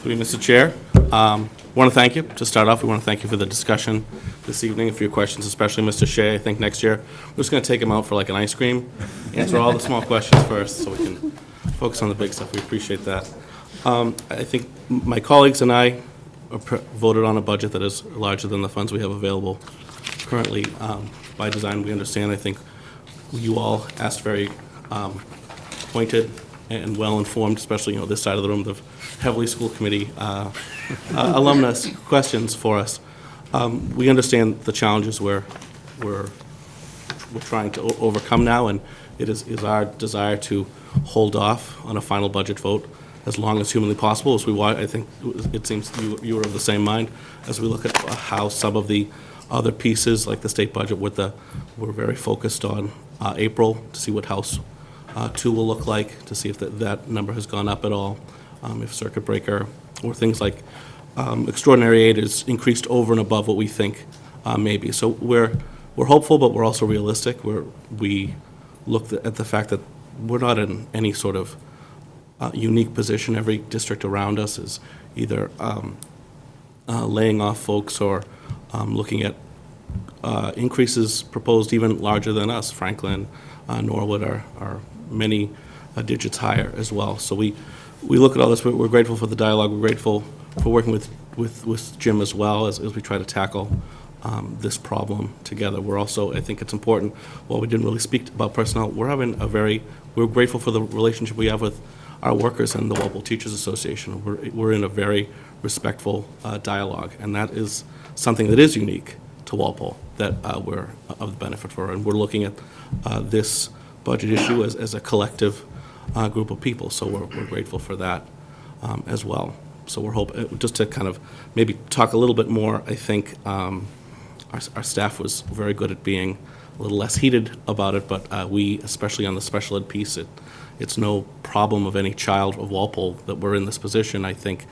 [SPEAKER 13] Mr. Chair, want to thank you. To start off, we want to thank you for the discussion this evening, for your questions, especially Mr. Shea. I think next year, we're just going to take him out for like an ice cream, answer all the small questions first, so we can focus on the big stuff. We appreciate that. I think my colleagues and I voted on a budget that is larger than the funds we have available currently. By design, we understand. I think you all asked very pointed and well-informed, especially, this side of the room, the heavily school committee alumnus questions for us. We understand the challenges we're trying to overcome now, and it is our desire to hold off on a final budget vote as long as humanly possible. As I think it seems you were of the same mind as we look at how some of the other pieces, like the state budget, we're very focused on April to see what House 2 will look like, to see if that number has gone up at all, if circuit breaker or things like extraordinary aid is increased over and above what we think maybe. So we're hopeful, but we're also realistic. We look at the fact that we're not in any sort of unique position. Every district around us is either laying off folks or looking at increases proposed even larger than us. Franklin, Norwood are many digits higher as well. So we look at all this. We're grateful for the dialogue. We're grateful for working with Jim as well as we try to tackle this problem together. We're also, I think it's important, while we didn't really speak about personnel, we're having a very we're grateful for the relationship we have with our workers and the Walpole Teachers Association. We're in a very respectful dialogue, and that is something that is unique to Walpole that we're of benefit for. And we're looking at this budget issue as a collective group of people, so we're grateful for that as well. So we're hoping, just to kind of maybe talk a little bit more, I think our staff was very good at being a little less heated about it, but we, especially on the special ed piece, it's no problem of any child of Walpole that we're in this position. I think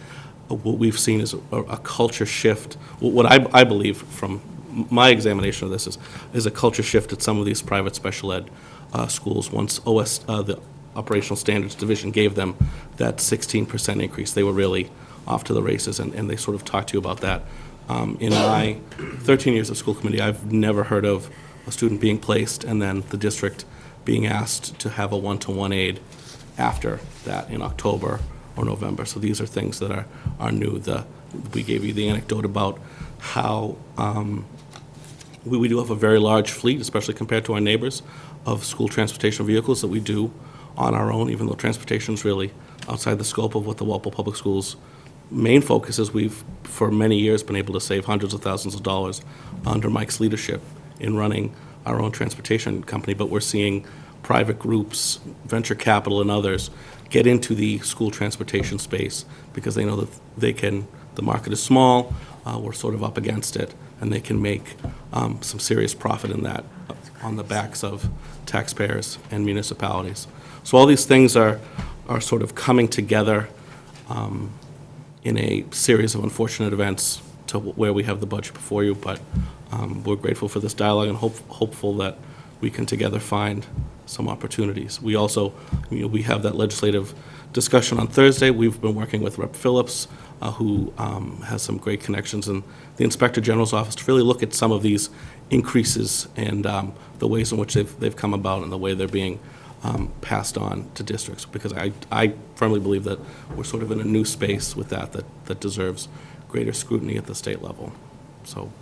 [SPEAKER 13] what we've seen is a culture shift. What I believe from my examination of this is a culture shift at some of these private special ed schools. Once the Operational Standards Division gave them that 16% increase, they were really off to the races, and they sort of talked to you about that. In my 13 years of school committee, I've never heard of a student being placed and then the district being asked to have a one-to-one aide after that in October or November. So these are things that are new. We gave you the anecdote about how we do have a very large fleet, especially compared to our neighbors, of school transportation vehicles that we do on our own, even though transportation is really outside the scope of what the Walpole Public Schools' main focus is. We've, for many years, been able to save hundreds of thousands of dollars under Mike's leadership in running our own transportation company, but we're seeing private groups, venture capital and others, get into the school transportation space because they know that the market is small, we're sort of up against it, and they can make some serious profit in that on the backs of taxpayers and municipalities. So all these things are sort of coming together in a series of unfortunate events to where we have the budget before you, but we're grateful for this dialogue and hopeful that we can together find some opportunities. We also, we have that legislative discussion on Thursday. We've been working with Rep. Phillips, who has some great connections in the Inspector General's office to really look at some of these increases and the ways in which they've come about and the way they're being passed on to districts, because I firmly believe that we're sort of in a new space with that deserves greater scrutiny at the state level. So,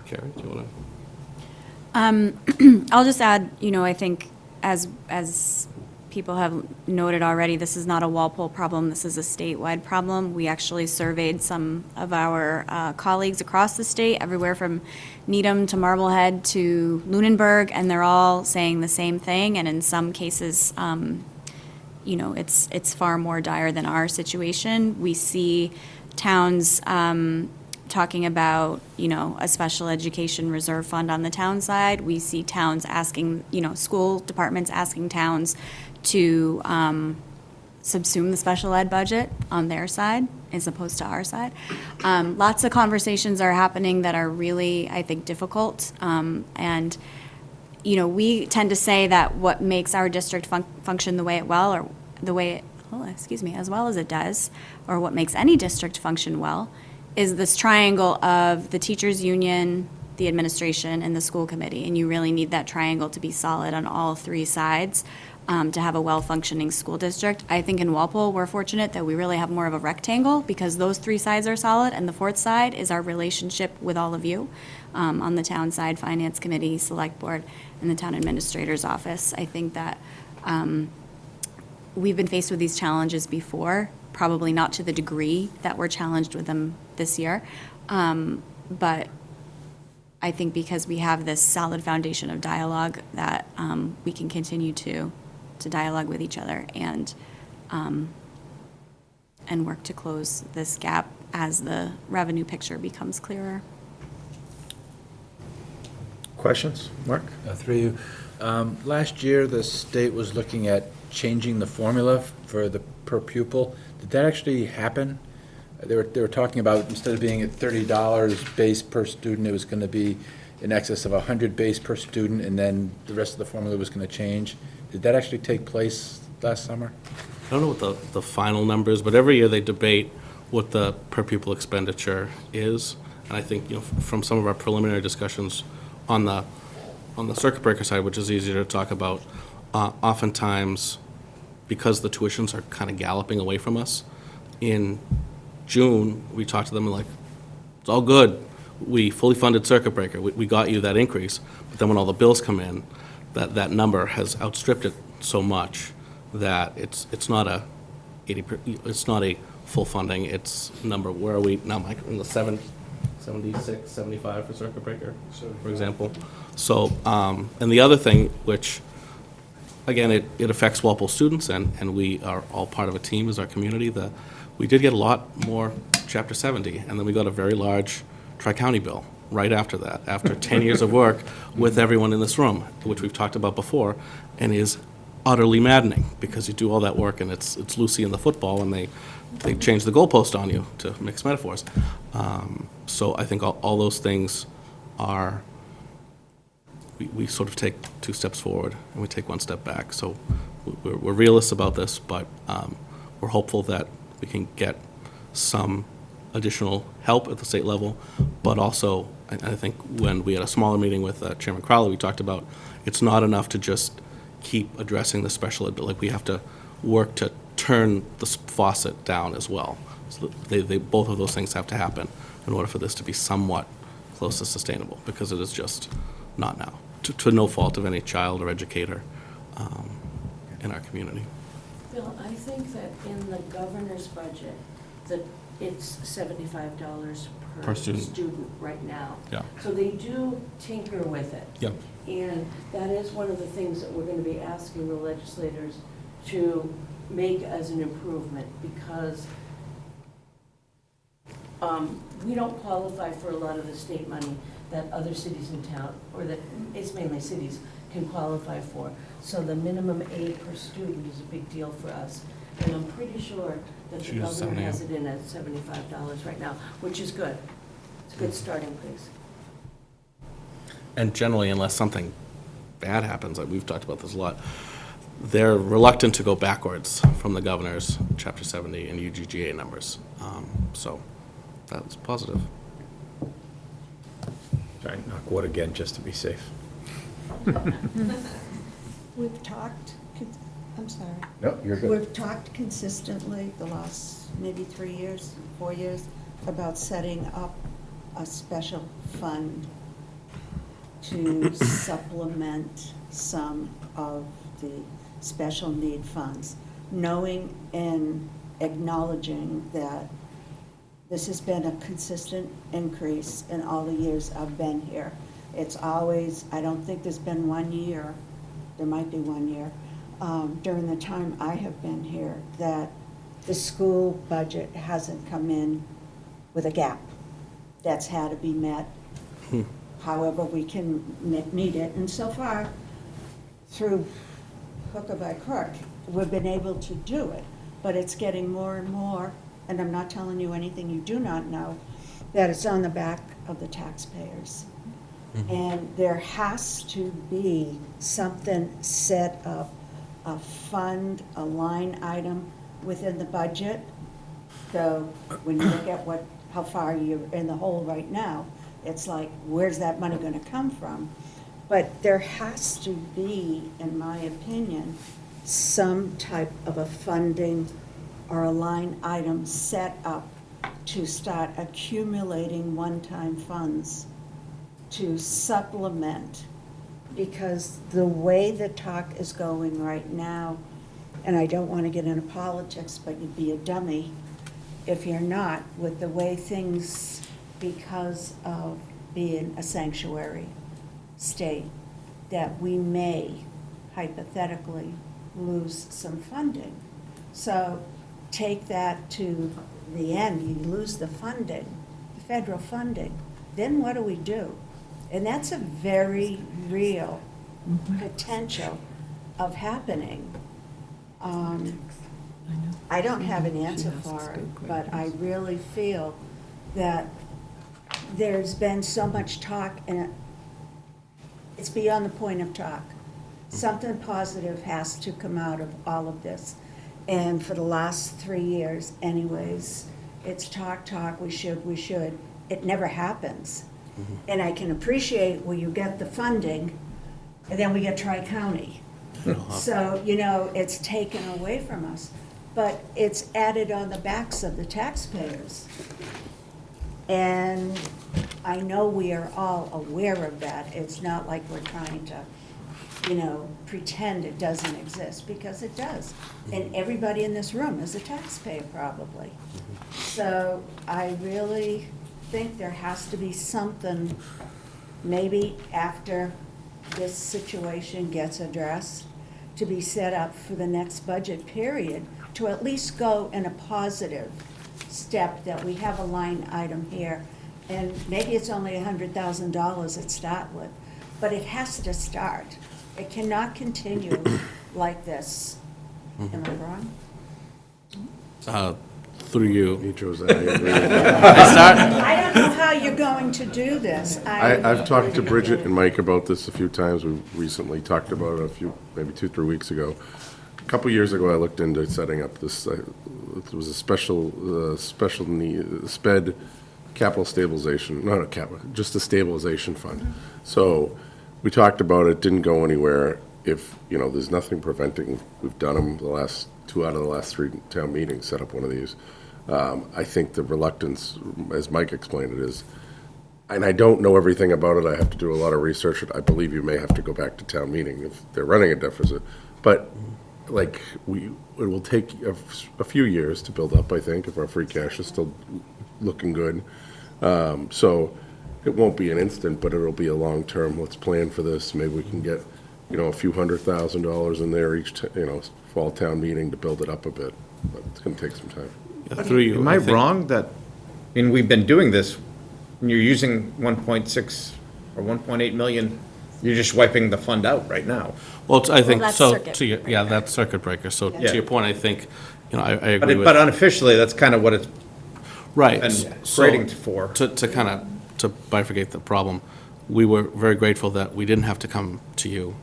[SPEAKER 13] Carrie, do you want
[SPEAKER 14] to? I'll just add, I think as people have noted already, this is not a Walpole problem, this is a statewide problem. We actually surveyed some of our colleagues across the state, everywhere from Needham to Marblehead to Lunenburg, and they're all saying the same thing, and in some cases, it's far more dire than our situation. We see towns talking about, a special education reserve fund on the town side. We see towns asking, school departments asking towns to subsume the special ed budget on their side as opposed to our side. Lots of conversations are happening that are really, I think, difficult. And, we tend to say that what makes our district function the way it well, or the way it, as well as it does, or what makes any district function well, is this triangle of the teachers union, the administration, and the school committee. And you really need that triangle to be solid on all three sides to have a well-functioning school district. I think in Walpole, we're fortunate that we really have more of a rectangle because those three sides are solid, and the fourth side is our relationship with all of you on the town side, finance committee, select board, and the town administrator's office. I think that we've been faced with these challenges before, probably not to the degree that we're challenged with them this year. But I think because we have this solid foundation of dialogue that we can continue to dialogue with each other and work to close this gap as the revenue picture becomes clearer.
[SPEAKER 4] Questions? Mark?
[SPEAKER 5] Through you. Last year, the state was looking at changing the formula for the per pupil. Did that actually happen? They were talking about, instead of being at $30 base per student, it was going to be in excess of 100 base per student, and then the rest of the formula was going to change. Did that actually take place last summer?
[SPEAKER 13] I don't know what the final number is, but every year they debate what the per pupil expenditure is. And I think, from some of our preliminary discussions on the circuit breaker side, which is easier to talk about, oftentimes, because the tuitions are kind of galloping away from us, in June, we talked to them and it's all good. We fully funded circuit breaker. We got you that increase. But then when all the bills come in, that number has outstripped it so much that it's not a it's not a full funding, it's number, where are we now, Mike, in the 76, 75 for circuit breaker, for example. So, and the other thing, which, again, it affects Walpole students, and we are all part of a team as our community, that we did get a lot more Chapter 70, and then we got a very large tri-county bill right after that, after 10 years of work with everyone in this room, which we've talked about before, and is utterly maddening, because you do all that work, and it's Lucy in the football, and they change the goalpost on you, to mix metaphors. So I think all those things are, we sort of take 2 steps forward, and we take 1 step back. So we're realists about this, but we're hopeful that we can get some additional help at the state level, but also, I think when we had a smaller meeting with Chairman Crowley, we talked about it's not enough to just keep addressing the special ed, but like we have to work to turn the faucet down as well. So they both of those things have to happen in order for this to be somewhat close to sustainable, because it is just not now, to no fault of any child or educator in our community.
[SPEAKER 15] Bill, I think that in the governor's budget, that it's $75 per student right now.
[SPEAKER 13] Yeah.
[SPEAKER 15] So they do tinker with it.
[SPEAKER 13] Yep.
[SPEAKER 15] And that is one of the things that we're going to be asking the legislators to make as an improvement, because we don't qualify for a lot of the state money that other cities in town, or that it's mainly cities, can qualify for. So the minimum aid per student is a big deal for us. And I'm pretty sure that the governor has it in at $75 right now, which is good. It's a good starting place.
[SPEAKER 13] And generally, unless something bad happens, like we've talked about this a lot, they're reluctant to go backwards from the governor's Chapter 70 and UGGA numbers. So that's positive.
[SPEAKER 4] Sorry, knock wood again, just to be safe.
[SPEAKER 7] We've talked, I'm sorry.
[SPEAKER 4] No, you're good.
[SPEAKER 7] We've talked consistently the last maybe 3 years, 4 years, about setting up a special fund to supplement some of the special need funds, knowing and acknowledging that this has been a consistent increase in all the years I've been here. It's always, I don't think there's been 1 year, there might be 1 year, during the time I have been here, that the school budget hasn't come in with a gap that's had to be met however we can meet it. And so far, through hook or by crook, we've been able to do it. But it's getting more and more, and I'm not telling you anything you do not know, that it's on the back of the taxpayers. And there has to be something set up, a fund, a line item within the budget. So when you look at how far you're in the hole right now, it's like, where's that money going to come from? But there has to be, in my opinion, some type of a funding or a line item set up to start accumulating one-time funds to supplement, because the way the talk is going right now, and I don't want to get into politics, but you'd be a dummy if you're not, with the way things, because of being a sanctuary state, that we may hypothetically lose some funding. So take that to the end, you lose the funding, the federal funding, then what do we do? And that's a very real potential of happening. I don't have an answer for it, but I really feel that there's been so much talk, and it's beyond the point of talk. Something positive has to come out of all of this. And for the last 3 years anyways, it's talk, we should. It never happens. And I can appreciate where you get the funding, and then we get Tri-County. So, it's taken away from us. But it's added on the backs of the taxpayers. And I know we are all aware of that. It's not like we're trying to pretend it doesn't exist, because it does. And everybody in this room is a taxpayer, probably. So I really think there has to be something, maybe after this situation gets addressed, to be set up for the next budget period, to at least go in a positive step, that we have a line item here, and maybe it's only $100,000 to start with, but it has to start. It cannot continue like this. Am I wrong?
[SPEAKER 10] Through you. I agree.
[SPEAKER 7] I don't know how you're going to do this.
[SPEAKER 10] I've talked to Bridget and Mike about this a few times. We recently talked about it maybe 2-3 weeks ago. A couple years ago, I looked into setting up this, it was a special need, SPED capital stabilization, not a capital, just a stabilization fund. So we talked about it, didn't go anywhere. If, there's nothing preventing, we've done them the last 2 out of the last 3 town meetings, set up one of these. I think the reluctance, as Mike explained it, is, and I don't know everything about it, I have to do a lot of research. I believe you may have to go back to town meeting if they're running a deficit. But, it will take a few years to build up, I think, if our free cash is still looking good. So it won't be an instant, but it'll be a long-term, let's plan for this. Maybe we can get, a few $100,000 in there each, fall town meeting to build it up a bit. But it's going to take some time.
[SPEAKER 13] Through you.
[SPEAKER 4] Am I wrong that, we've been doing this, when you're using 1.6 or 1.8 million, you're just wiping the fund out right now.
[SPEAKER 13] Well, I think,
[SPEAKER 14] that's
[SPEAKER 13] so,
[SPEAKER 14] circuit
[SPEAKER 13] that's circuit breaker. So
[SPEAKER 4] Yeah.
[SPEAKER 13] to your point, I think, I agree
[SPEAKER 4] But
[SPEAKER 13] with.
[SPEAKER 4] but unofficially, that's kind of what it's
[SPEAKER 13] Right.
[SPEAKER 4] been
[SPEAKER 13] So,
[SPEAKER 4] grading for.
[SPEAKER 13] To kind of, to bifurcate the problem, we were very grateful that we didn't have to come to you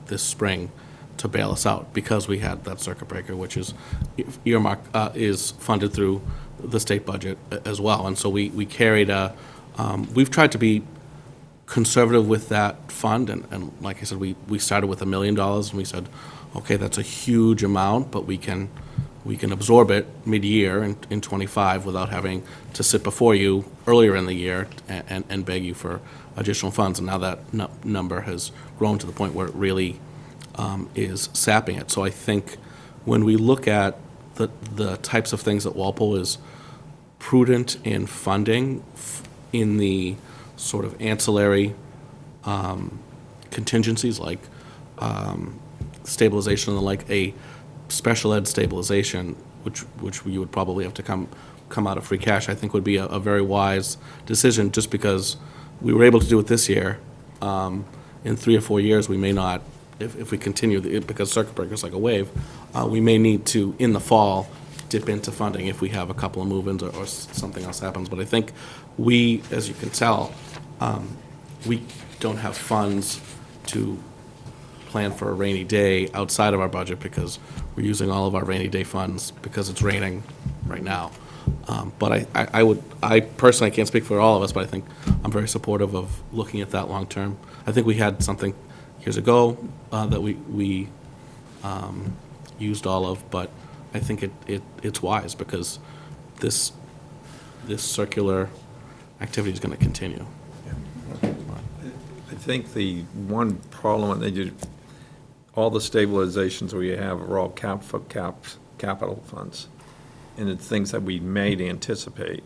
[SPEAKER 13] this spring to bail us out, because we had that circuit breaker, which is earmark, is funded through the state budget as well. And so we carried we've tried to be conservative with that fund, and like I said, we started with $1 million, and we said, okay, that's a huge amount, but we can absorb it mid-year in '25 without having to sit before you earlier in the year and beg you for additional funds. And now that number has grown to the point where it really is sapping it. So I think when we look at the types of things that Walpole is prudent in funding in the sort of ancillary contingencies like stabilization and like a special ed stabilization, which you would probably have to come out of free cash, I think would be a very wise decision, just because we were able to do it this year. In 3 or 4 years, we may not, if we continue, because circuit breaker is like a wave, we may need to, in the fall, dip into funding if we have a couple of move-ins or something else happens. But I think we, as you can tell, we don't have funds to plan for a rainy day outside of our budget, because we're using all of our rainy day funds because it's raining right now. But I personally, I can't speak for all of us, but I think I'm very supportive of looking at that long-term. I think we had something years ago that we used all of, but I think it's wise, because this circular activity is going to continue.
[SPEAKER 2] I think the one problem, all the stabilizations we have are all capital funds, and it's things that we may anticipate.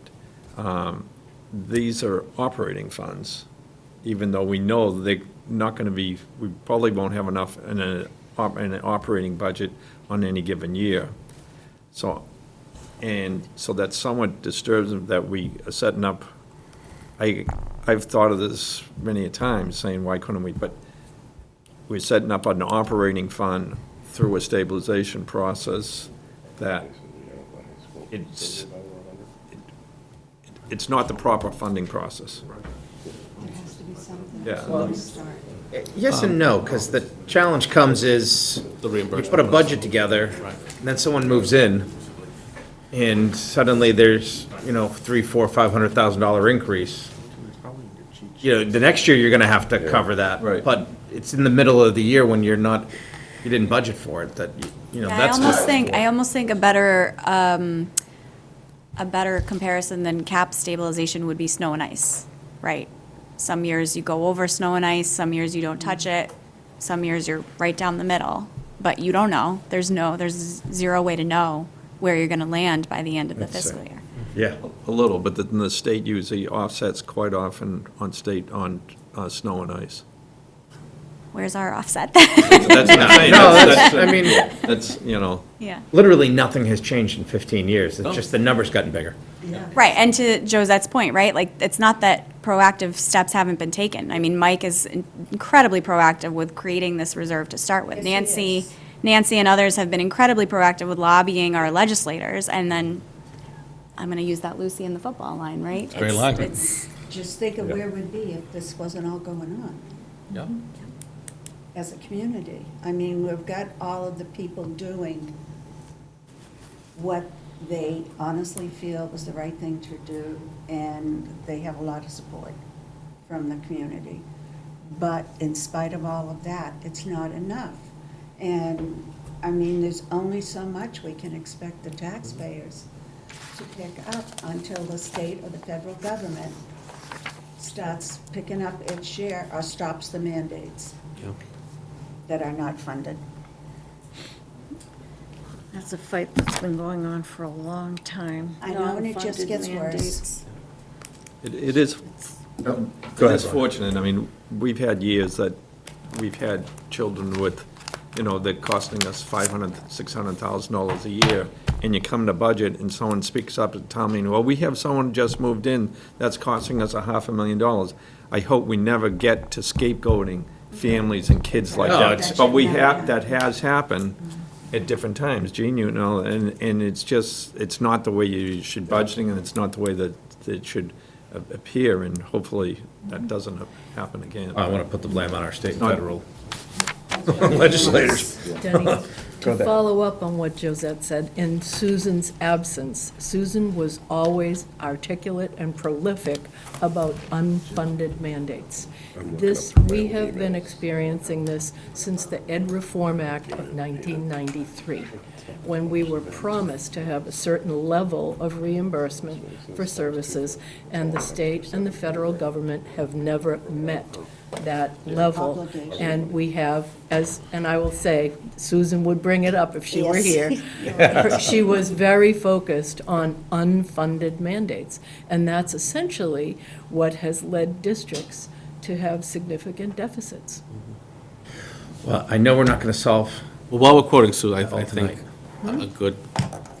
[SPEAKER 2] These are operating funds, even though we know they're not going to be, we probably won't have enough in an operating budget on any given year. So that somewhat disturbs them that we are setting up. I've thought of this many a time, saying, why couldn't we? But we're setting up an operating fund through a stabilization process that it's not the proper funding process.
[SPEAKER 7] There has to be something.
[SPEAKER 2] Yeah.
[SPEAKER 7] Well, start.
[SPEAKER 4] Yes and no, because the challenge comes is,
[SPEAKER 13] The reimbursement
[SPEAKER 4] you put a
[SPEAKER 13] process.
[SPEAKER 4] budget together,
[SPEAKER 13] Right.
[SPEAKER 4] and then someone moves in, and suddenly there's, $300,000, $400,000, $500,000 increase. The next year, you're gonna have to cover that.
[SPEAKER 2] Right.
[SPEAKER 4] But it's in the middle of the year when you didn't budget for it, that,
[SPEAKER 14] Yeah,
[SPEAKER 4] that's.
[SPEAKER 14] I almost think a better comparison than cap stabilization would be snow and ice, right? Some years you go over snow and ice, some years you don't touch it. Some years you're right down the middle, but you don't know. There's zero way to know where you're going to land by the end of the
[SPEAKER 2] That's
[SPEAKER 14] fiscal year.
[SPEAKER 4] Yeah.
[SPEAKER 2] A little, but then the state usually offsets quite often on snow and ice.
[SPEAKER 14] Where's our offset?
[SPEAKER 2] That's what I'm saying.
[SPEAKER 4] No,
[SPEAKER 2] That's-
[SPEAKER 4] I mean,
[SPEAKER 2] That's,
[SPEAKER 14] Yeah.
[SPEAKER 4] literally nothing has changed in 15 years. It's just the numbers gotten bigger.
[SPEAKER 14] Right, and to Josette's point, right, like, it's not that proactive steps haven't been taken. I mean, Mike is incredibly proactive with creating this reserve to start with.
[SPEAKER 7] Yes, he is.
[SPEAKER 14] Nancy and others have been incredibly proactive with lobbying our legislators, and then, I'm gonna use that Lucy in the football line, right?
[SPEAKER 13] a great line.
[SPEAKER 14] It's,
[SPEAKER 7] Just think of where we'd be if this wasn't all going on
[SPEAKER 13] Yeah.
[SPEAKER 7] as a community. I mean, we've got all of the people doing what they honestly feel was the right thing to do, and they have a lot of support from the community. But in spite of all of that, it's not enough. And, I mean, there's only so much we can expect the taxpayers to pick up until the state or the federal government starts picking up its share or stops the mandates that are not funded.
[SPEAKER 15] That's a fight that's been going on for a long time.
[SPEAKER 7] I know, and it just
[SPEAKER 15] Non-funded
[SPEAKER 7] gets worse.
[SPEAKER 15] mandates.
[SPEAKER 2] It is,
[SPEAKER 4] Go ahead,
[SPEAKER 2] it's
[SPEAKER 4] Ron.
[SPEAKER 2] fortunate. I mean, we've had years that we've had children with, they're costing us $500,000, $600,000 a year, and you come to budget and someone speaks up at town meeting, well, we have someone just moved in that's costing us $500,000. I hope we never get to scapegoating families and kids like
[SPEAKER 4] No,
[SPEAKER 2] that.
[SPEAKER 4] it's-
[SPEAKER 2] But that has happened at different times, Gene, and it's just, it's not the way you should budgeting, and it's not the way that it should appear, and hopefully that doesn't happen again.
[SPEAKER 4] I want to put the blame on our state and
[SPEAKER 2] No.
[SPEAKER 4] federal legislators.
[SPEAKER 8] Denny,
[SPEAKER 4] Go
[SPEAKER 8] to
[SPEAKER 4] ahead.
[SPEAKER 8] follow up on what Josette said, in Susan's absence, Susan was always articulate and prolific about unfunded mandates. We have been experiencing this since the Ed Reform Act of 1993, when we were promised to have a certain level of reimbursement for services, and the state and the federal government have never met that level.
[SPEAKER 7] Obligation.
[SPEAKER 8] And we have, and I will say, Susan would bring it up if she were
[SPEAKER 7] Yes.
[SPEAKER 8] here. She was very focused on unfunded mandates. And that's essentially what has led districts to have significant deficits.
[SPEAKER 4] Well, I know we're not going to solve,
[SPEAKER 13] Well, while we're quoting Sue, I
[SPEAKER 4] All
[SPEAKER 13] think a good,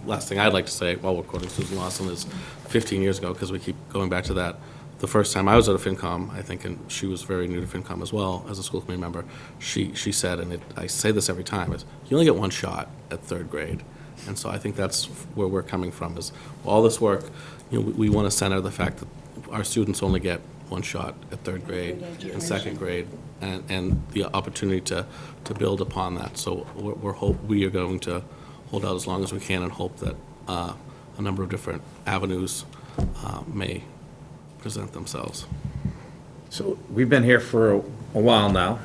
[SPEAKER 13] last thing I'd like to say while we're quoting Susan Lawson is 15 years ago, because we keep going back to that. The first time I was at a FinCom, I think, and she was very new to FinCom as well, as a school committee member, she said, and I say this every time, is you only get one shot at third grade. And so I think that's where we're coming from, is all this work, we want to center the fact that our students only get one shot at third grade and second grade, and the opportunity to build upon that. So we are going to hold out as long as we can and hope that a number of different avenues may present themselves.
[SPEAKER 4] so we've been here for a while now.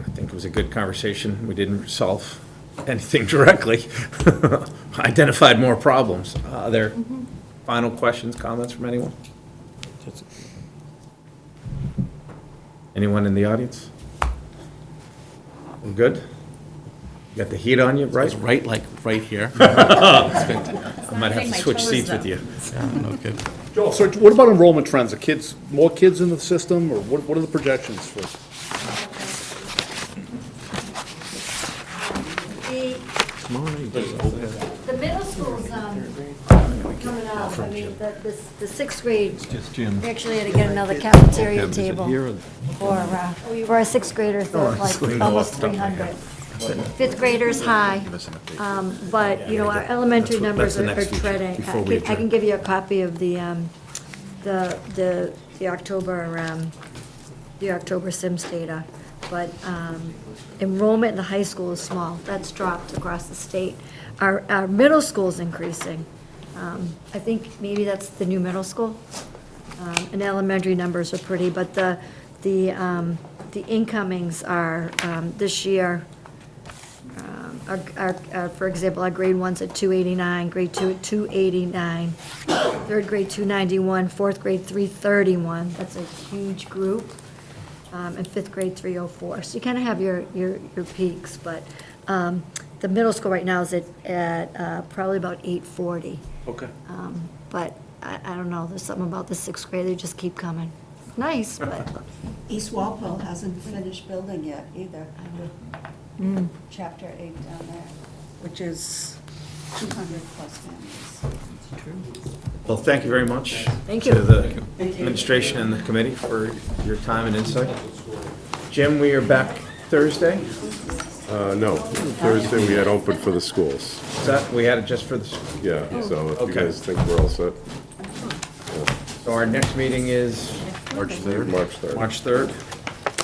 [SPEAKER 4] I think it was a good conversation. We didn't solve anything directly. Identified more problems. Are there final questions, comments from anyone? Anyone in the audience? We're good? You got the heat on you, right?
[SPEAKER 13] It's right here.
[SPEAKER 4] I might have to switch seats with you.
[SPEAKER 13] Okay.
[SPEAKER 11] Joel, so what about enrollment trends? Are more kids in the system, or what are the projections for?
[SPEAKER 1] The middle school's coming out, I mean, the sixth grade,
[SPEAKER 2] Just Jim.
[SPEAKER 1] we actually had to get another cafeteria
[SPEAKER 2] Is it
[SPEAKER 1] table
[SPEAKER 2] here or-
[SPEAKER 1] for our sixth graders, they're like almost 300. Fifth graders high, but, our elementary numbers
[SPEAKER 4] that's the
[SPEAKER 1] are
[SPEAKER 4] next feature
[SPEAKER 1] treading.
[SPEAKER 4] before we
[SPEAKER 1] I can
[SPEAKER 4] adjourn.
[SPEAKER 1] give you a copy of the October Sims data, but enrollment in the high school is small. That's dropped across the state. Our middle school's increasing. I think maybe that's the new middle school. And elementary numbers are pretty, but the incomings are, this year, for example, our grade one's at 289, grade two at 289, third grade 291, fourth grade 331. That's a huge group. and fifth grade 304. So you kind of have your peaks, but the middle school right now is at probably about 840.
[SPEAKER 9] Okay.
[SPEAKER 1] But I don't know, there's something about the sixth grade, they just keep coming. Nice, but,
[SPEAKER 7] East Walpole hasn't finished building yet either, Chapter 8 down there, which is 200 plus families.
[SPEAKER 4] Well, thank you very much.
[SPEAKER 1] Thank you.
[SPEAKER 4] To the administration and the committee for your time and insight. Jim, we are back Thursday.
[SPEAKER 10] No, Thursday we had open for the schools.
[SPEAKER 4] Is that, we had it just for the,
[SPEAKER 10] Yeah, so if you
[SPEAKER 4] Okay.
[SPEAKER 10] guys think we're all set,
[SPEAKER 4] so our next meeting is
[SPEAKER 10] March 3rd. March 3rd.
[SPEAKER 4] March 3rd.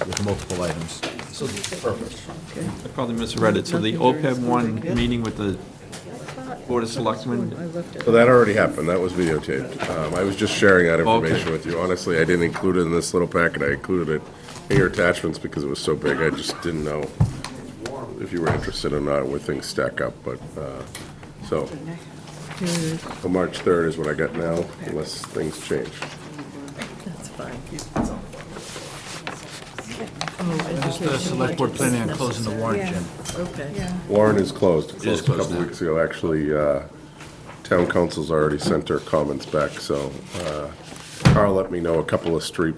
[SPEAKER 5] With multiple items.
[SPEAKER 2] I probably misread it. So the OPEB one meeting with the Board of Selectmen,
[SPEAKER 8] I looked at
[SPEAKER 10] So that already happened, that was videotaped. I was just sharing that
[SPEAKER 2] Okay.
[SPEAKER 10] information with you. Honestly, I didn't include it in this little packet, I included it in your attachments because it was so big, I just didn't know if you were interested or not, where things stack up, but, so. So March 3rd is what I got now, unless things change.
[SPEAKER 8] That's fine.
[SPEAKER 5] Just the select board planning on closing the warrant, Jim.
[SPEAKER 8] Okay.
[SPEAKER 10] Warren is closed, closed a
[SPEAKER 5] closed
[SPEAKER 10] couple
[SPEAKER 5] now.
[SPEAKER 10] weeks ago, actually, town council's already sent their comments back, so, Carl let me know a couple of street,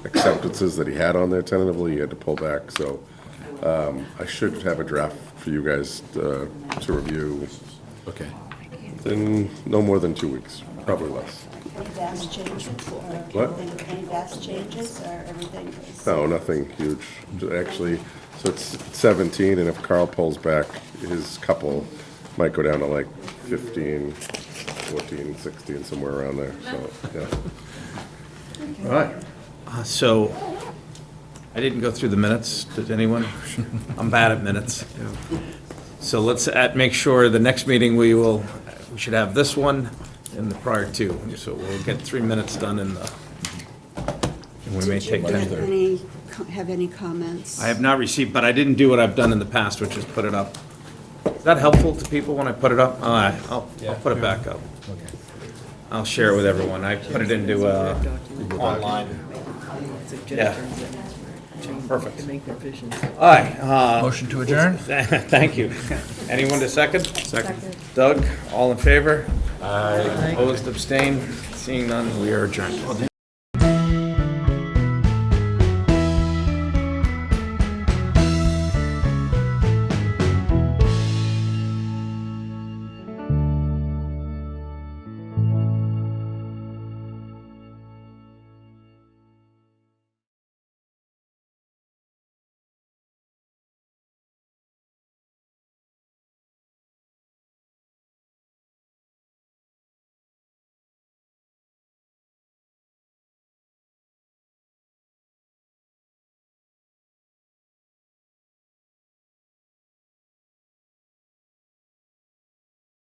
[SPEAKER 10] acceptances that he had on there tentatively, he had to pull back, so, I should have a draft for you guys, to review
[SPEAKER 5] Okay.
[SPEAKER 10] in no more than 2 weeks, probably less.
[SPEAKER 7] Any vast changes,
[SPEAKER 10] What?
[SPEAKER 7] any vast changes, or everything is?
[SPEAKER 10] No, nothing huge, actually, so it's 17, and if Carl pulls back, his couple might go down to like 15, 14, 16, somewhere around there, so, yeah.
[SPEAKER 4] All right. So, I didn't go through the minutes. Did anyone? I'm bad at minutes. So let's make sure the next meeting we should have this one and the prior two. So we'll get 3 minutes done and we may take 10.
[SPEAKER 7] Have any comments?
[SPEAKER 4] I have not received, but I didn't do what I've done in the past, which is put it up. Is that helpful to people when I put it up? All right, I'll put it back up. I'll share it with everyone. I put it into online. Yeah. Perfect.
[SPEAKER 8] To make revisions.
[SPEAKER 4] All right.
[SPEAKER 5] Motion to adjourn?
[SPEAKER 4] Thank you. Anyone to second? Second. Doug, all in favor? Aye. Opposed, abstained? Seeing none, we are adjourned.